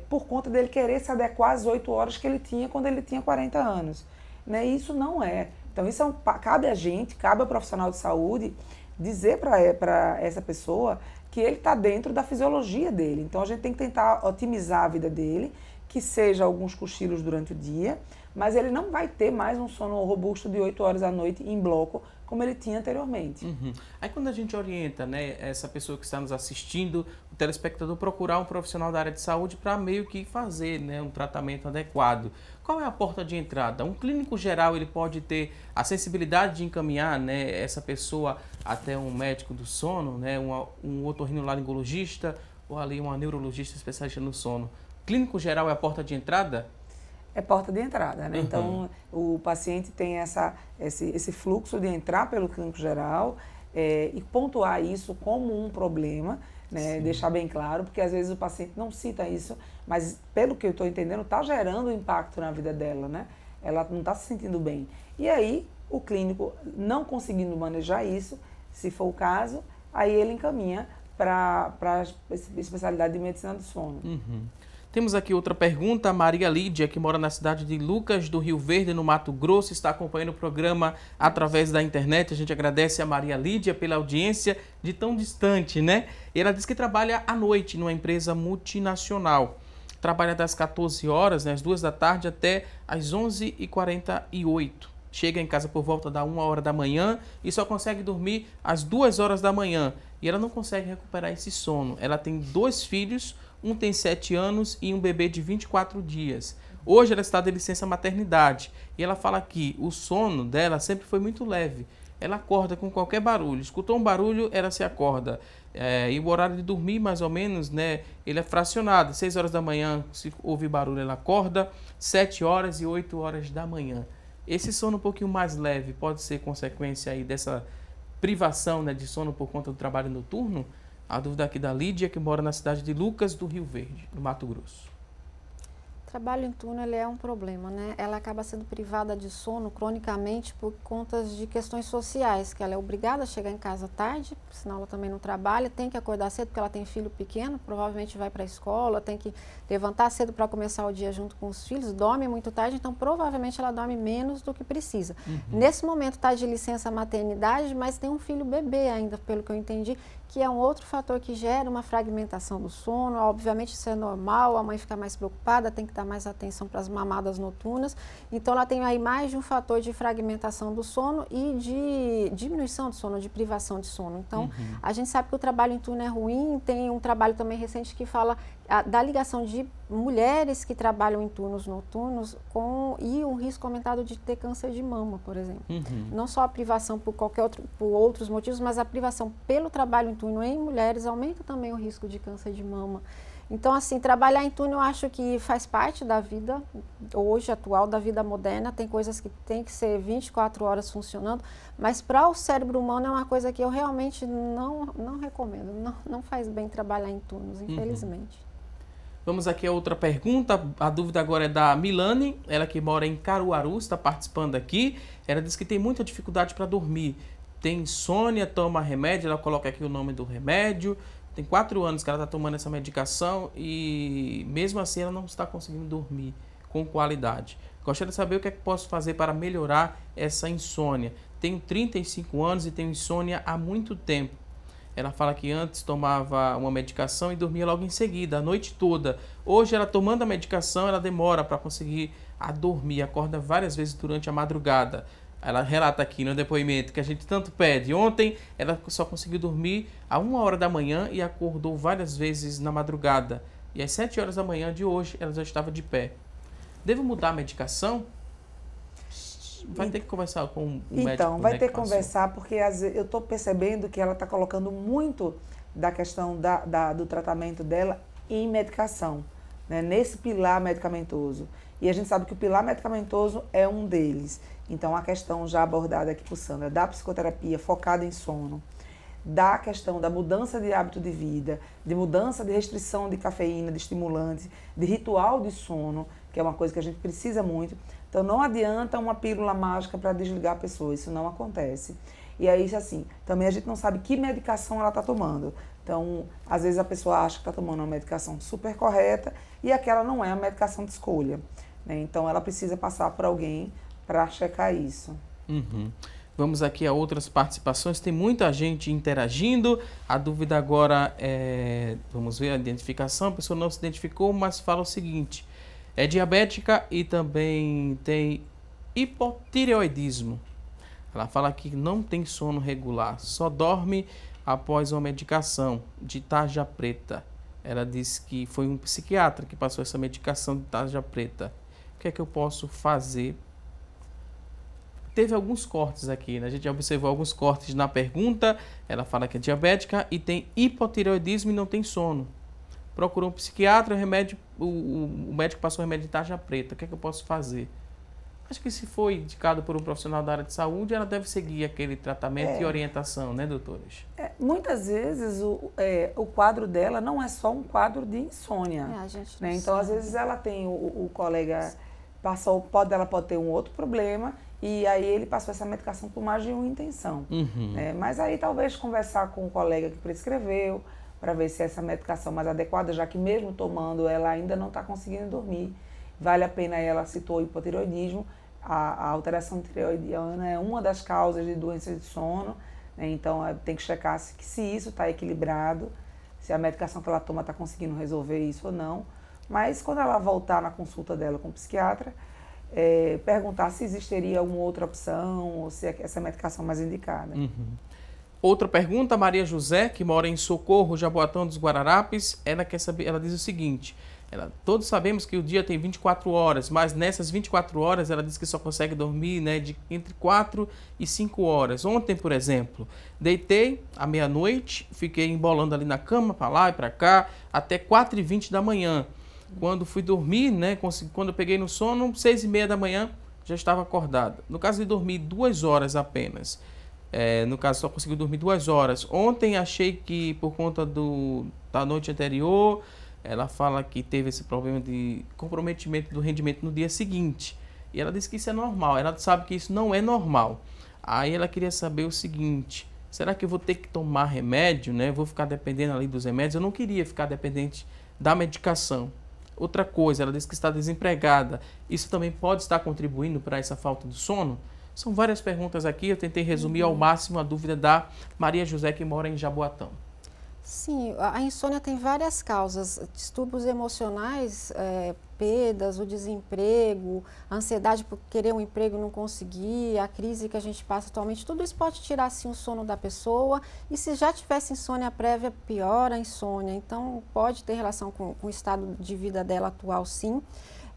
por conta dele querer se adequar às 8 horas que ele tinha quando ele tinha 40 anos. Né? E isso não é. Então isso cabe a gente, cabe ao profissional de saúde dizer para essa pessoa que ele está dentro da fisiologia dele. Então a gente tem que tentar otimizar a vida dele, que seja alguns cochilos durante o dia, mas ele não vai ter mais um sono robusto de 8 horas à noite em bloco, como ele tinha anteriormente. Uhum. Aí quando a gente orienta, né, essa pessoa que está nos assistindo, o telespectador, procurar um profissional da área de saúde para meio que fazer, né, um tratamento adequado. Qual é a porta de entrada? Um clínico geral ele pode ter a sensibilidade de encaminhar, né, essa pessoa até um médico do sono, né, um otorrinolaringologista ou ali uma neurologista especialista no sono. Clínico geral é a porta de entrada? É porta de entrada, né? Uhum. Então, o paciente tem esse fluxo de entrar pelo clínico geral e pontuar isso como um problema, né? Deixar bem claro, porque às vezes o paciente não cita isso, mas pelo que eu estou entendendo, está gerando impacto na vida dela, né? Ela não está se sentindo bem. E aí, o clínico não conseguindo manejar isso, se for o caso, aí ele encaminha para a especialidade de medicina do sono. Uhum. Temos aqui outra pergunta, a Maria Lídia, que mora na cidade de Lucas do Rio Verde, no Mato Grosso, está acompanhando o programa através da internet. A gente agradece a Maria Lídia pela audiência de tão distante, né? E ela diz que trabalha à noite numa empresa multinacional. Trabalha das 14 horas, né, às 2 da tarde, até às 11h48. Chega em casa por volta da 1 hora da manhã e só consegue dormir às 2 horas da manhã. E ela não consegue recuperar esse sono. Ela tem 2 filhos, um tem 7 anos e um bebê de 24 dias. Hoje ela está de licença maternidade e ela fala que o sono dela sempre foi muito leve. Ela acorda com qualquer barulho. Escutou um barulho, ela se acorda. E o horário de dormir, mais ou menos, né, ele é fracionado. 6 horas da manhã, se ouvir barulho, ela acorda. 7 horas e 8 horas da manhã. Esse sono um pouquinho mais leve pode ser consequência aí dessa privação, né, de sono por conta do trabalho noturno? A dúvida aqui da Lídia, que mora na cidade de Lucas do Rio Verde, no Mato Grosso. Trabalho em turno ele é um problema, né? Ela acaba sendo privada de sono cronicamente por conta de questões sociais, que ela é obrigada a chegar em casa tarde, senão ela também não trabalha, tem que acordar cedo porque ela tem filho pequeno, provavelmente vai para a escola, tem que levantar cedo para começar o dia junto com os filhos, dorme muito tarde, então provavelmente ela dorme menos do que precisa. Uhum. Nesse momento está de licença maternidade, mas tem um filho bebê ainda, pelo que eu entendi, que é um outro fator que gera uma fragmentação do sono. Obviamente isso é normal, a mãe fica mais preocupada, tem que dar mais atenção para as mamadas noturnas. Então ela tem aí mais de um fator de fragmentação do sono e de diminuição do sono, de privação de sono. Então a gente sabe que o trabalho em turno é ruim. Tem um trabalho também recente que fala da ligação de mulheres que trabalham em turnos noturnos e um risco aumentado de ter câncer de mama, por exemplo. Não só a privação por outros motivos, mas a privação pelo trabalho em turno em mulheres aumenta também o risco de câncer de mama. Então, assim, trabalhar em turno eu acho que faz parte da vida hoje atual, da vida moderna. Tem coisas que tem que ser 24 horas funcionando, mas para o cérebro humano é uma coisa que eu realmente não recomendo. Não faz bem trabalhar em turnos, infelizmente. Vamos aqui a outra pergunta. A dúvida agora é da Milane, ela que mora em Caruaru, está participando aqui. Ela diz que tem muita dificuldade para dormir. Tem insônia, toma remédio, ela coloca aqui o nome do remédio. Tem 4 anos que ela está tomando essa medicação e mesmo assim ela não está conseguindo dormir com qualidade. Gostaria de saber o que é que posso fazer para melhorar essa insônia. Tenho 35 anos e tenho insônia há muito tempo. Ela fala que antes tomava uma medicação e dormia logo em seguida, a noite toda. Hoje, ela tomando a medicação, ela demora para conseguir dormir, acorda várias vezes durante a madrugada. Ela relata aqui no depoimento que a gente tanto pede. Ontem, ela só conseguiu dormir a 1 hora da manhã e acordou várias vezes na madrugada. E às 7 horas da manhã de hoje, ela já estava de pé. Devo mudar a medicação? Vai ter que conversar com o médico. Então, vai ter que conversar, porque eu estou percebendo que ela está colocando muito da questão do tratamento dela em medicação, né? Nesse pilar medicamentoso. E a gente sabe que o pilar medicamentoso é um deles. Então, a questão já abordada aqui por Sandra, da psicoterapia focada em sono, da questão da mudança de hábito de vida, de mudança de restrição de cafeína, de estimulantes, de ritual de sono, que é uma coisa que a gente precisa muito. Então não adianta uma pílula mágica para desligar a pessoa, isso não acontece. E aí, assim, também a gente não sabe que medicação ela está tomando. Então, às vezes a pessoa acha que está tomando uma medicação super correta e aquela não é a medicação de escolha, né? Então ela precisa passar por alguém para checar isso. Uhum. Vamos aqui a outras participações, tem muita gente interagindo. A dúvida agora é, vamos ver a identificação, a pessoa não se identificou, mas fala o seguinte: é diabética e também tem hipotireoidismo. Ela fala que não tem sono regular, só dorme após uma medicação de tarja preta. Ela disse que foi um psiquiatra que passou essa medicação de tarja preta. O que é que eu posso fazer? Teve alguns cortes aqui, né? A gente já observou alguns cortes na pergunta. Ela fala que é diabética e tem hipotireoidismo e não tem sono. Procurou um psiquiatra, o médico passou o remédio de tarja preta. O que é que eu posso fazer? Acho que se foi indicado por um profissional da área de saúde, ela deve seguir aquele tratamento e orientação, né, doutores? Muitas vezes o quadro dela não é só um quadro de insônia. Né? Então, às vezes, ela tem o colega, ela pode ter um outro problema e aí ele passou essa medicação com mais de uma intenção. Né? Mas aí talvez conversar com o colega que prescreveu para ver se é essa medicação mais adequada, já que mesmo tomando ela ainda não está conseguindo dormir. Vale a pena, ela citou o hipotireoidismo, a alteração tireoidiana é uma das causas de doenças de sono, né? Então tem que checar se isso está equilibrado, se a medicação que ela toma está conseguindo resolver isso ou não. Mas quando ela voltar na consulta dela com o psiquiatra, perguntar se existiria alguma outra opção ou se é essa medicação mais indicada. Outra pergunta, Maria José, que mora em Socorro, Jaboatão dos Guararapes, ela quer saber, ela diz o seguinte: todos sabemos que o dia tem 24 horas, mas nessas 24 horas ela diz que só consegue dormir, né, entre 4 e 5 horas. Ontem, por exemplo, deitei à meia-noite, fiquei embolando ali na cama, para lá e para cá, até 4h20 da manhã. Quando fui dormir, né, quando eu peguei no sono, 6h30 da manhã, já estava acordada. No caso de dormir 2 horas apenas. No caso, só consegui dormir 2 horas. Ontem achei que por conta da noite anterior, ela fala que teve esse problema de comprometimento do rendimento no dia seguinte. E ela disse que isso é normal. Ela sabe que isso não é normal. Aí ela queria saber o seguinte: será que eu vou ter que tomar remédio, né? Vou ficar dependendo ali dos remédios? Eu não queria ficar dependente da medicação. Outra coisa, ela disse que está desempregada. Isso também pode estar contribuindo para essa falta de sono? São várias perguntas aqui. Eu tentei resumir ao máximo a dúvida da Maria José, que mora em Jaboatão. Sim, a insônia tem várias causas, distúrbios emocionais, perdas, o desemprego, a ansiedade por querer um emprego e não conseguir, a crise que a gente passa atualmente, tudo isso pode tirar sim o sono da pessoa, e se já tivesse insônia prévia, piora a insônia, então pode ter relação com o estado de vida dela atual, sim.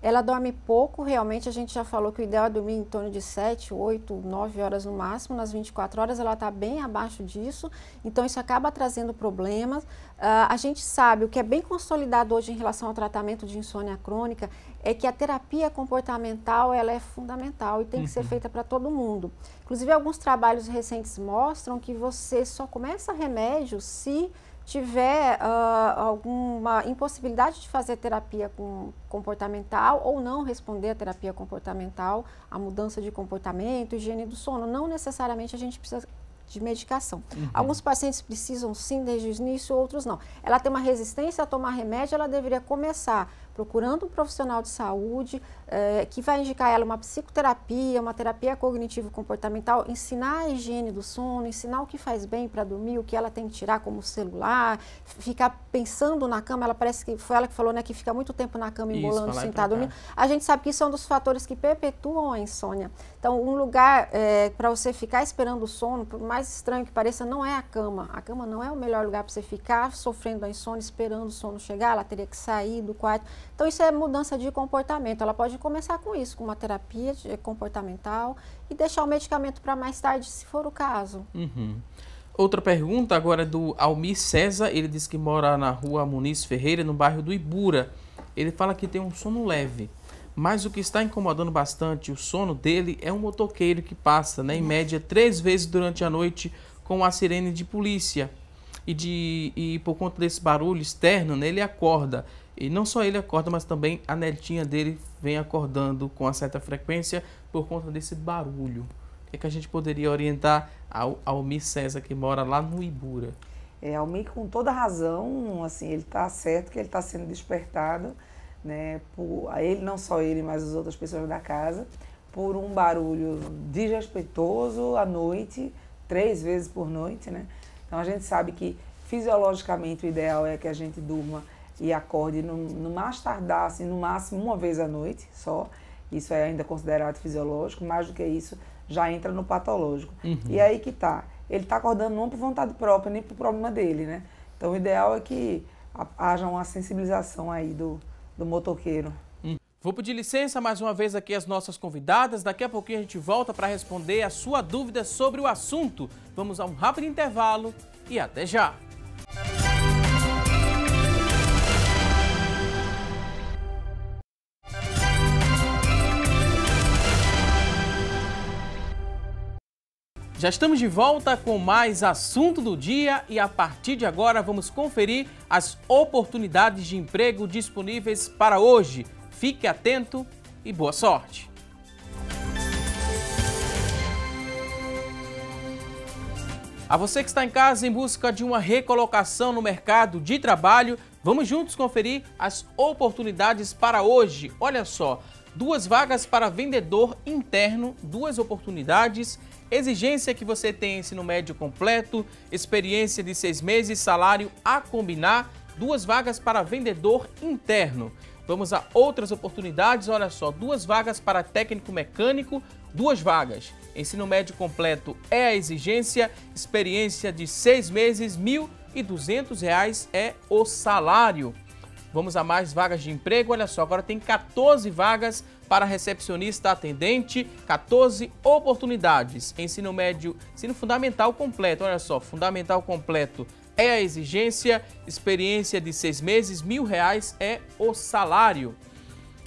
Ela dorme pouco, realmente a gente já falou que o ideal é dormir em torno de 7, 8, 9 horas no máximo, nas 24 horas ela está bem abaixo disso, então isso acaba trazendo problemas. A gente sabe, o que é bem consolidado hoje em relação ao tratamento de insônia crônica, é que a terapia comportamental ela é fundamental e tem que ser feita para todo mundo. Inclusive, alguns trabalhos recentes mostram que você só começa remédio se tiver alguma impossibilidade de fazer terapia comportamental ou não responder à terapia comportamental, a mudança de comportamento, higiene do sono, não necessariamente a gente precisa de medicação. Alguns pacientes precisam sim desde o início, outros não. Ela tem uma resistência a tomar remédio, ela deveria começar procurando um profissional de saúde que vai indicar ela uma psicoterapia, uma terapia cognitivo-comportamental, ensinar a higiene do sono, ensinar o que faz bem para dormir, o que ela tem que tirar como celular, ficar pensando na cama. Ela parece que foi ela que falou, né, que fica muito tempo na cama embolando, sentada dormindo. A gente sabe que isso é um dos fatores que perpetuam a insônia. Então, um lugar para você ficar esperando o sono, por mais estranho que pareça, não é a cama. A cama não é o melhor lugar para você ficar sofrendo a insônia, esperando o sono chegar. Ela teria que sair do quarto. Então, isso é mudança de comportamento. Ela pode começar com isso, com uma terapia comportamental e deixar o medicamento para mais tarde, se for o caso. Outra pergunta agora é do Almir César. Ele diz que mora na rua Muniz Ferreira, no bairro do Ibura. Ele fala que tem um sono leve, mas o que está incomodando bastante o sono dele é um motoqueiro que passa, né, em média 3 vezes durante a noite com a sirene de polícia. E por conta desse barulho externo, né, ele acorda. E não só ele acorda, mas também a netinha dele vem acordando com uma certa frequência por conta desse barulho. O que a gente poderia orientar ao Almir César, que mora lá no Ibura? Almir, com toda razão, assim, ele está certo que ele está sendo despertado, né, ele, não só ele, mas as outras pessoas da casa, por um barulho desrespeitoso à noite, 3 vezes por noite, né? Então a gente sabe que fisiologicamente o ideal é que a gente durma e acorde no mais tardar, assim, no máximo uma vez à noite só. Isso é ainda considerado fisiológico, mais do que isso já entra no patológico. E aí que tá, ele está acordando não por vontade própria, nem por problema dele, né? Então o ideal é que haja uma sensibilização aí do motoqueiro. Vou pedir licença mais uma vez aqui às nossas convidadas. Daqui a pouquinho a gente volta para responder a sua dúvida sobre o assunto. Vamos a um rápido intervalo e até já! Já estamos de volta com mais assunto do dia e a partir de agora vamos conferir as oportunidades de emprego disponíveis para hoje. Fique atento e boa sorte! A você que está em casa em busca de uma recolocação no mercado de trabalho, vamos juntos conferir as oportunidades para hoje. Olha só, 2 vagas para vendedor interno, 2 oportunidades. Exigência que você tenha ensino médio completo, experiência de 6 meses, salário a combinar, 2 vagas para vendedor interno. Vamos a outras oportunidades, olha só, 2 vagas para técnico mecânico, 2 vagas. Ensino médio completo é a exigência, experiência de 6 meses, R$ 1.200 é o salário. Vamos a mais vagas de emprego, olha só, agora tem 14 vagas para recepcionista atendente, 14 oportunidades. Ensino médio, ensino fundamental completo, olha só, fundamental completo é a exigência, experiência de 6 meses, R$ 1.000 é o salário.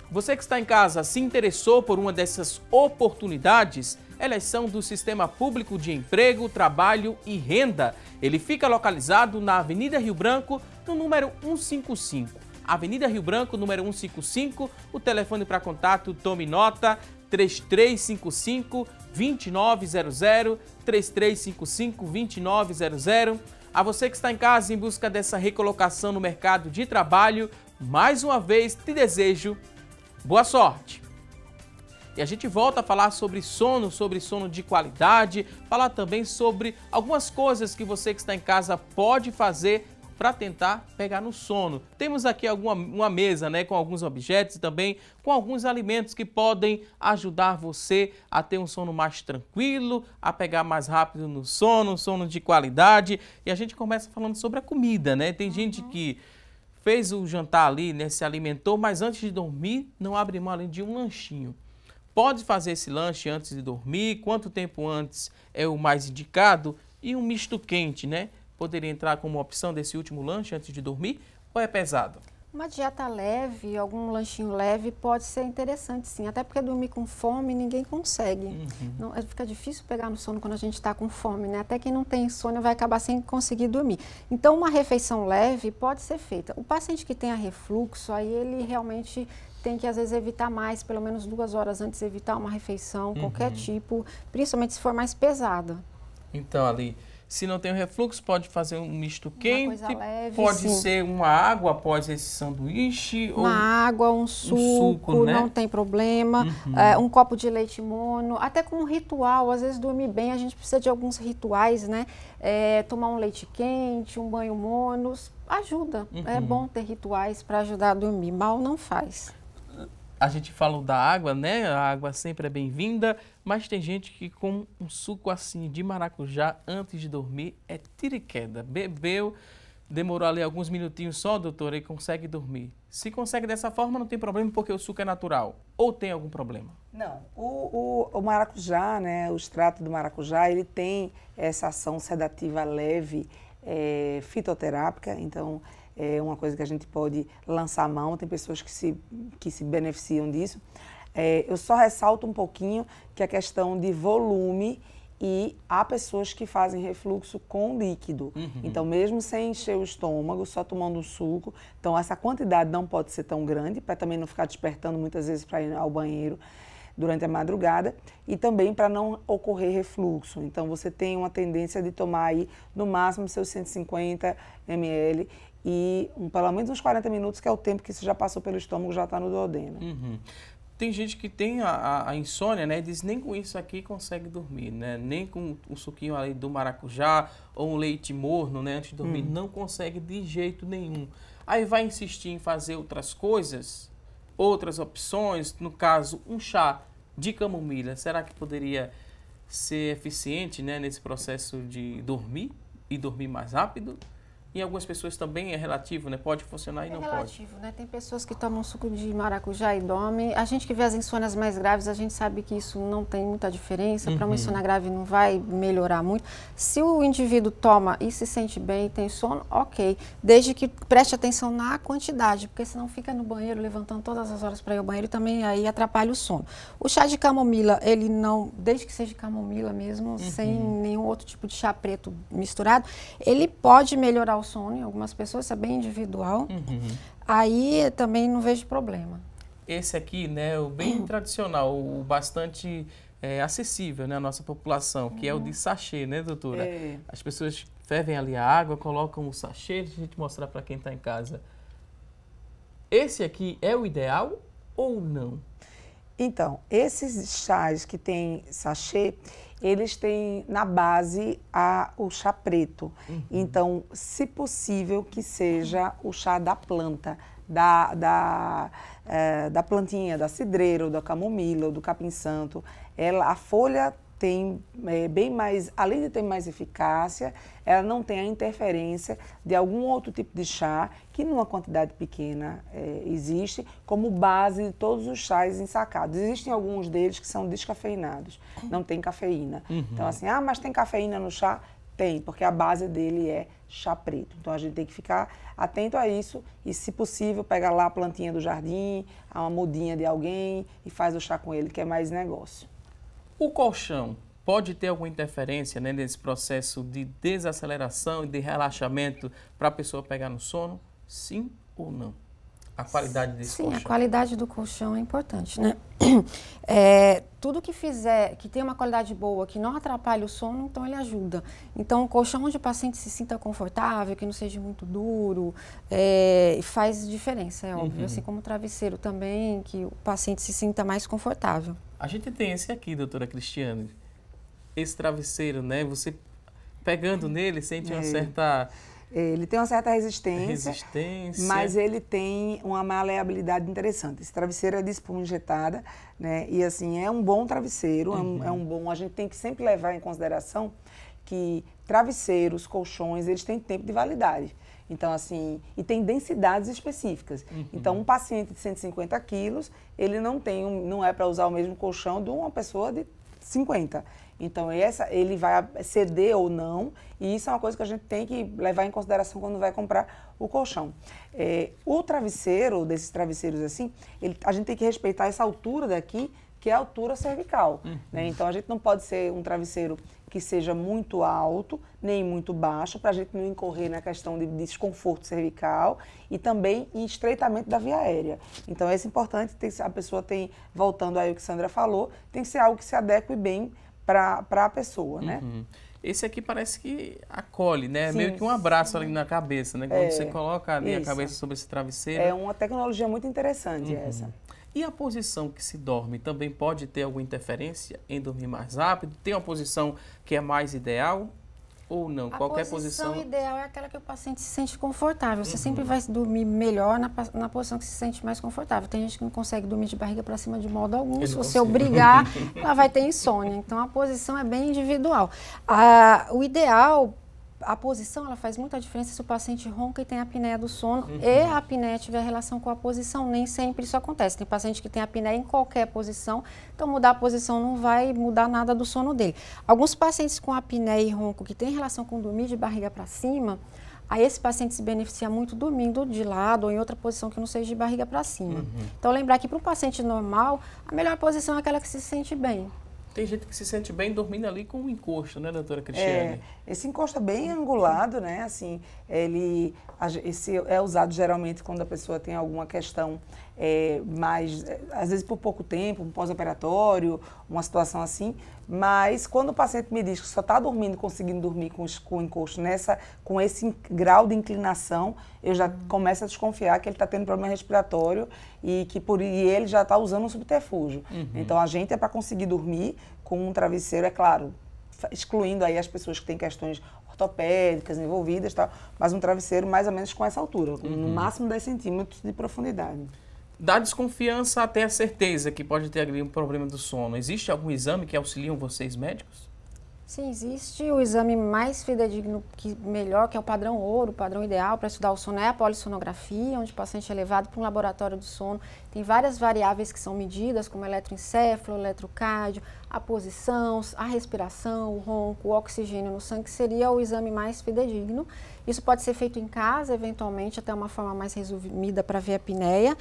Você que está em casa se interessou por uma dessas oportunidades? Elas são do Sistema Público de Emprego, Trabalho e Renda. Ele fica localizado na Avenida Rio Branco, no número 155. Avenida Rio Branco, número 155, o telefone para contato, tome nota, 3355-2900, 3355-2900. A você que está em casa em busca dessa recolocação no mercado de trabalho, mais uma vez te desejo boa sorte! E a gente volta a falar sobre sono de qualidade, falar também sobre algumas coisas que você que está em casa pode fazer para tentar pegar no sono. Temos aqui uma mesa, né, com alguns objetos e também com alguns alimentos que podem ajudar você a ter um sono mais tranquilo, a pegar mais rápido no sono, um sono de qualidade. E a gente começa falando sobre a comida, né? Tem gente que fez o jantar ali, né, se alimentou, mas antes de dormir não abre mão além de um lanchinho. Pode fazer esse lanche antes de dormir, quanto tempo antes é o mais indicado? E um misto quente, né? Poderia entrar como opção desse último lanche antes de dormir ou é pesado? Uma dieta leve, algum lanchinho leve pode ser interessante sim, até porque dormir com fome ninguém consegue. Não, fica difícil pegar no sono quando a gente está com fome, né? Até quem não tem sono vai acabar sem conseguir dormir. Então uma refeição leve pode ser feita. O paciente que tenha refluxo, aí ele realmente tem que às vezes evitar mais, pelo menos 2 horas antes evitar uma refeição, qualquer tipo, principalmente se for mais pesada. Então ali, se não tem o refluxo, pode fazer um misto quente, coisa leve, pode sim. ser uma água após esse sanduíche. Uma água, um suco, né? Não tem problema, um copo de leite mono, até com um ritual, às vezes dormir bem, a gente precisa de alguns rituais, né? Tomar um leite quente, um banho mono, ajuda, é bom ter rituais para ajudar a dormir, mal não faz. A gente falou da água, né? A água sempre é bem-vinda, mas tem gente que com um suco assim de maracujá antes de dormir é tiro e queda. Bebeu, demorou ali alguns minutinhos só, doutora, e consegue dormir. Se consegue dessa forma, não tem problema porque o suco é natural. Ou tem algum problema? Não, o maracujá, né, o extrato do maracujá, ele tem essa ação sedativa leve, fitoterápica, então é uma coisa que a gente pode lançar a mão, tem pessoas que se beneficiam disso. Eu só ressalto um pouquinho que a questão de volume E há pessoas que fazem refluxo com líquido. Então, mesmo sem encher o estômago, só tomando um suco. Então, essa quantidade não pode ser tão grande, para também não ficar despertando muitas vezes para ir ao banheiro durante a madrugada. E também para não ocorrer refluxo. Então, você tem uma tendência de tomar aí, no máximo, seus 150 ml e pelo menos uns 40 minutos, que é o tempo que você já passou pelo estômago, já está no duodeno. Tem gente que tem a insônia, né? Diz nem com isso aqui consegue dormir, né? Nem com o suquinho ali do maracujá ou um leite morno, né? Antes de dormir, não consegue de jeito nenhum. Aí vai insistir em fazer outras coisas, outras opções, no caso, um chá de camomila. Será que poderia ser eficiente, né, nesse processo de dormir e dormir mais rápido? Em algumas pessoas também é relativo, né? Pode funcionar e não pode. É relativo, né? Tem pessoas que tomam suco de maracujá e dormem. A gente que vê as insônias mais graves, a gente sabe que isso não tem muita diferença. Para uma insônia grave não vai melhorar muito. Se o indivíduo toma e se sente bem e tem sono, ok. Desde que preste atenção na quantidade, porque senão fica no banheiro levantando todas as horas para ir ao banheiro e também aí atrapalha o sono. O chá de camomila, ele não, desde que seja camomila mesmo, sem nenhum outro tipo de chá preto misturado, ele pode melhorar o sono em algumas pessoas, isso é bem individual. Aí também não vejo problema. Esse aqui, né, o bem tradicional, o bastante acessível, né, à nossa população, que é o de sachê, né, doutora? As pessoas fervem ali a água, colocam o sachê, deixa a gente mostrar para quem está em casa. Esse aqui é o ideal ou não? Então, esses chás que tem sachê, eles têm na base o chá preto. Então, se possível, que seja o chá da planta, da plantinha, da cidreira, ou da camomila, ou do capim-santo. A folha tem bem mais, além de ter mais eficácia, ela não tem a interferência de algum outro tipo de chá, que numa quantidade pequena existe, como base de todos os chás ensacados. Existem alguns deles que são descafeinados, não tem cafeína. Então assim, mas tem cafeína no chá? Tem, porque a base dele é chá preto. Então a gente tem que ficar atento a isso e, se possível, pegar lá a plantinha do jardim, uma mudinha de alguém e faz o chá com ele, que é mais negócio. O colchão pode ter alguma interferência, né, nesse processo de desaceleração e de relaxamento para a pessoa pegar no sono? Sim ou não? A qualidade desse colchão? Sim, a qualidade do colchão é importante, né? Tudo que fizer, que tenha uma qualidade boa, que não atrapalhe o sono, então ele ajuda. Então, o colchão onde o paciente se sinta confortável, que não seja muito duro, faz diferença, é óbvio. Assim como o travesseiro também, que o paciente se sinta mais confortável. A gente tem esse aqui, doutora Cristiane, esse travesseiro, né? Você pegando nele sente uma certa... Ele tem uma certa resistência, mas ele tem uma maleabilidade interessante. Esse travesseiro é de espuma injetada, né? E assim, é um bom travesseiro, é um bom... A gente tem que sempre levar em consideração que travesseiros, colchões, eles têm tempo de validade. Então, assim, e tem densidades específicas. Então, um paciente de 150 quilos, ele não é para usar o mesmo colchão de uma pessoa de 50. Então, ele vai ceder ou não, e isso é uma coisa que a gente tem que levar em consideração quando vai comprar o colchão. O travesseiro, desses travesseiros assim, a gente tem que respeitar essa altura daqui, que é a altura cervical. Né? Então, a gente não pode ser um travesseiro que seja muito alto, nem muito baixo, para a gente não incorrer na questão de desconforto cervical e também em estreitamento da via aérea. Então, é importante, a pessoa tem, voltando aí ao que a Sandra falou, tem que ser algo que se adeque bem para a pessoa, né? Esse aqui parece que acolhe, né? Sim, meio que um abraço ali na cabeça, né? Quando você coloca ali a cabeça sobre esse travesseiro. É uma tecnologia muito interessante essa. E a posição que se dorme também pode ter alguma interferência em dormir mais rápido? Tem uma posição que é mais ideal ou não? Qualquer posição... A posição ideal é aquela que o paciente se sente confortável. Você sempre vai dormir melhor na posição que se sente mais confortável. Tem gente que não consegue dormir de barriga para cima de modo algum. Se você obrigar, ela vai ter insônia. Então, a posição é bem individual. O ideal... A posição, ela faz muita diferença se o paciente ronca e tem apneia do sono e a apneia tiver relação com a posição. Nem sempre isso acontece. Tem paciente que tem apneia em qualquer posição, então mudar a posição não vai mudar nada do sono dele. Alguns pacientes com apneia e ronco que tem relação com dormir de barriga para cima, aí esse paciente se beneficia muito dormindo de lado ou em outra posição que não seja de barriga para cima. Então, lembrar que para um paciente normal, a melhor posição é aquela que se sente bem. Tem gente que se sente bem dormindo ali com um encosto, né, doutora Cristiane? Esse encosto é bem angulado, né? Assim, esse é usado geralmente quando a pessoa tem alguma questão mais, às vezes por pouco tempo, um pós-operatório, uma situação assim. Mas quando o paciente me diz que só está dormindo, conseguindo dormir com o encosto com esse grau de inclinação, eu já começo a desconfiar que ele está tendo problema respiratório e ele já está usando um subterfúgio. Então a gente é para conseguir dormir com um travesseiro, é claro, excluindo aí as pessoas que têm questões ortopédicas envolvidas, tal, mas um travesseiro mais ou menos com essa altura, no máximo 10 centímetros de profundidade. Da desconfiança até a certeza que pode ter ali um problema do sono. Existe algum exame que auxiliam vocês médicos? Sim, existe o exame mais fidedigno, melhor, que é o padrão ouro, o padrão ideal para estudar o sono é a polissonografia, onde o paciente é levado para um laboratório do sono. Tem várias variáveis que são medidas, como eletroencefalo, eletrocardio, a posição, a respiração, o ronco, o oxigênio no sangue, que seria o exame mais fidedigno. Isso pode ser feito em casa, eventualmente, até uma forma mais resumida para ver a apneia.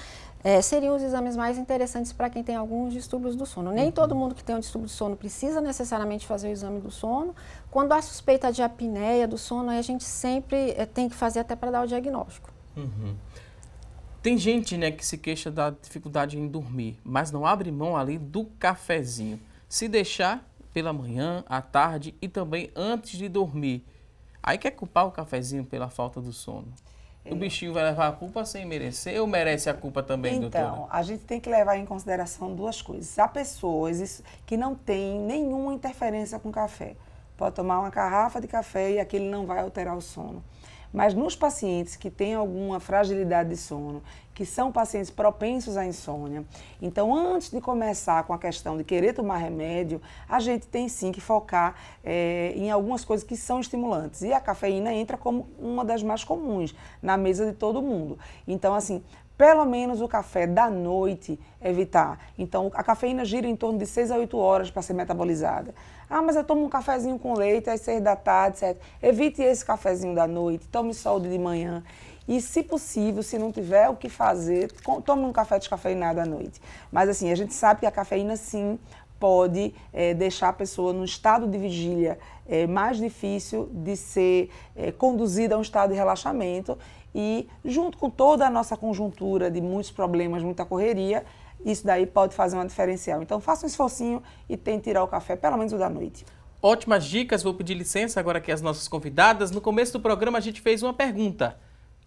Seriam os exames mais interessantes para quem tem alguns distúrbios do sono. Nem todo mundo que tem um distúrbio do sono precisa necessariamente fazer o exame do sono. Quando há suspeita de apneia do sono, aí a gente sempre tem que fazer até para dar o diagnóstico. Tem gente, né, que se queixa da dificuldade em dormir, mas não abre mão ali do cafezinho. Se deixar pela manhã, à tarde e também antes de dormir. Aí quer culpar o cafezinho pela falta do sono. O bichinho vai levar a culpa sem merecer ou merece a culpa também, doutora? Então, a gente tem que levar em consideração duas coisas. Há pessoas que não têm nenhuma interferência com café. Pode tomar uma garrafa de café e aquele não vai alterar o sono. Mas nos pacientes que têm alguma fragilidade de sono, que são pacientes propensos à insônia, então antes de começar com a questão de querer tomar remédio, a gente tem sim que focar em algumas coisas que são estimulantes. E a cafeína entra como uma das mais comuns na mesa de todo mundo. Então, assim, pelo menos o café da noite evitar. Então, a cafeína gira em torno de 6 a 8 horas para ser metabolizada. Ah, mas eu tomo um cafezinho com leite às 6 da tarde, etc. Evite esse cafezinho da noite, tome só o de manhã. E, se possível, se não tiver o que fazer, tome um café descafeinado à noite. Mas, assim, a gente sabe que a cafeína, sim, pode deixar a pessoa num estado de vigília mais difícil de ser conduzida a um estado de relaxamento. E, junto com toda a nossa conjuntura de muitos problemas, muita correria, isso daí pode fazer uma diferencial. Então, faça um esforcinho e tente tirar o café, pelo menos o da noite. Ótimas dicas, vou pedir licença agora aqui às nossas convidadas. No começo do programa a gente fez uma pergunta,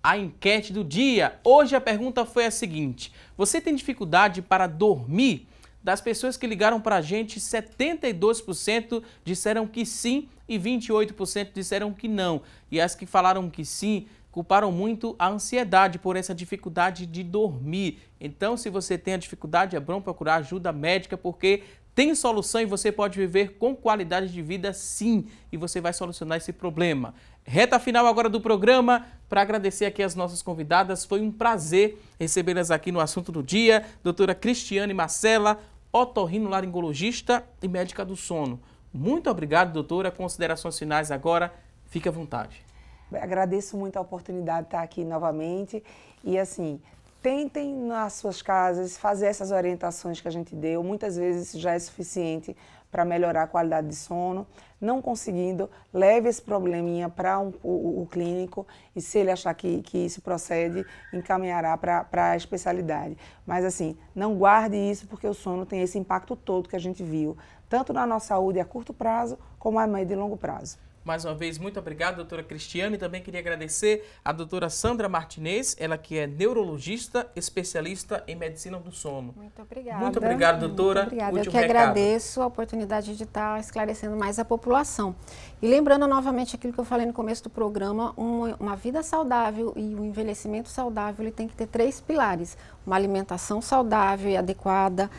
a enquete do dia. Hoje a pergunta foi a seguinte: você tem dificuldade para dormir? Das pessoas que ligaram para a gente, 72% disseram que sim e 28% disseram que não. E as que falaram que sim, culparam muito a ansiedade por essa dificuldade de dormir. Então, se você tem a dificuldade, é bom procurar ajuda médica, porque tem solução e você pode viver com qualidade de vida, sim. E você vai solucionar esse problema. Reta final agora do programa, para agradecer aqui as nossas convidadas. Foi um prazer recebê-las aqui no Assunto do Dia. Doutora Cristiane Marcela, otorrinolaringologista e médica do sono. Muito obrigado, doutora. Considerações finais agora. Fique à vontade. Agradeço muito a oportunidade de estar aqui novamente e, assim, tentem nas suas casas fazer essas orientações que a gente deu. Muitas vezes isso já é suficiente para melhorar a qualidade de sono. Não conseguindo, leve esse probleminha para o clínico e, se ele achar que isso procede, encaminhará para a especialidade. Mas, assim, não guarde isso, porque o sono tem esse impacto todo que a gente viu, tanto na nossa saúde a curto prazo como a médio e longo prazo. Mais uma vez, muito obrigado, doutora Cristiane. Também queria agradecer a doutora Sandra Martinez, ela que é neurologista, especialista em medicina do sono. Muito obrigada. Muito obrigado, doutora. Muito obrigada. Eu que agradeço a oportunidade de estar esclarecendo mais a população. E lembrando novamente aquilo que eu falei no começo do programa, uma vida saudável e um envelhecimento saudável, ele tem que ter 3 pilares: uma alimentação saudável e adequada,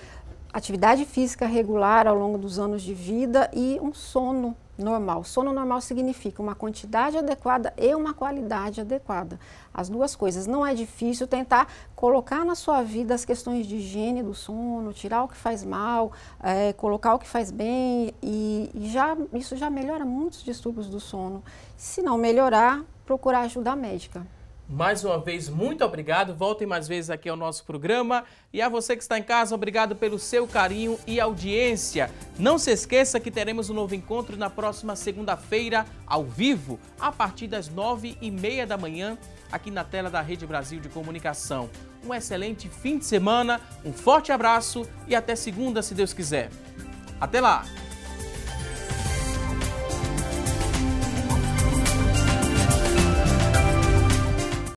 atividade física regular ao longo dos anos de vida e um sono normal. Sono normal significa uma quantidade adequada e uma qualidade adequada. As duas coisas. Não é difícil tentar colocar na sua vida as questões de higiene do sono, tirar o que faz mal, colocar o que faz bem e isso já melhora muitos distúrbios do sono. Se não melhorar, procurar ajuda médica. Mais uma vez, muito obrigado. Voltem mais vezes aqui ao nosso programa. E a você que está em casa, obrigado pelo seu carinho e audiência. Não se esqueça que teremos um novo encontro na próxima segunda-feira, ao vivo, a partir das 9h30 da manhã, aqui na tela da Rede Brasil de Comunicação. Um excelente fim de semana, um forte abraço e até segunda, se Deus quiser. Até lá!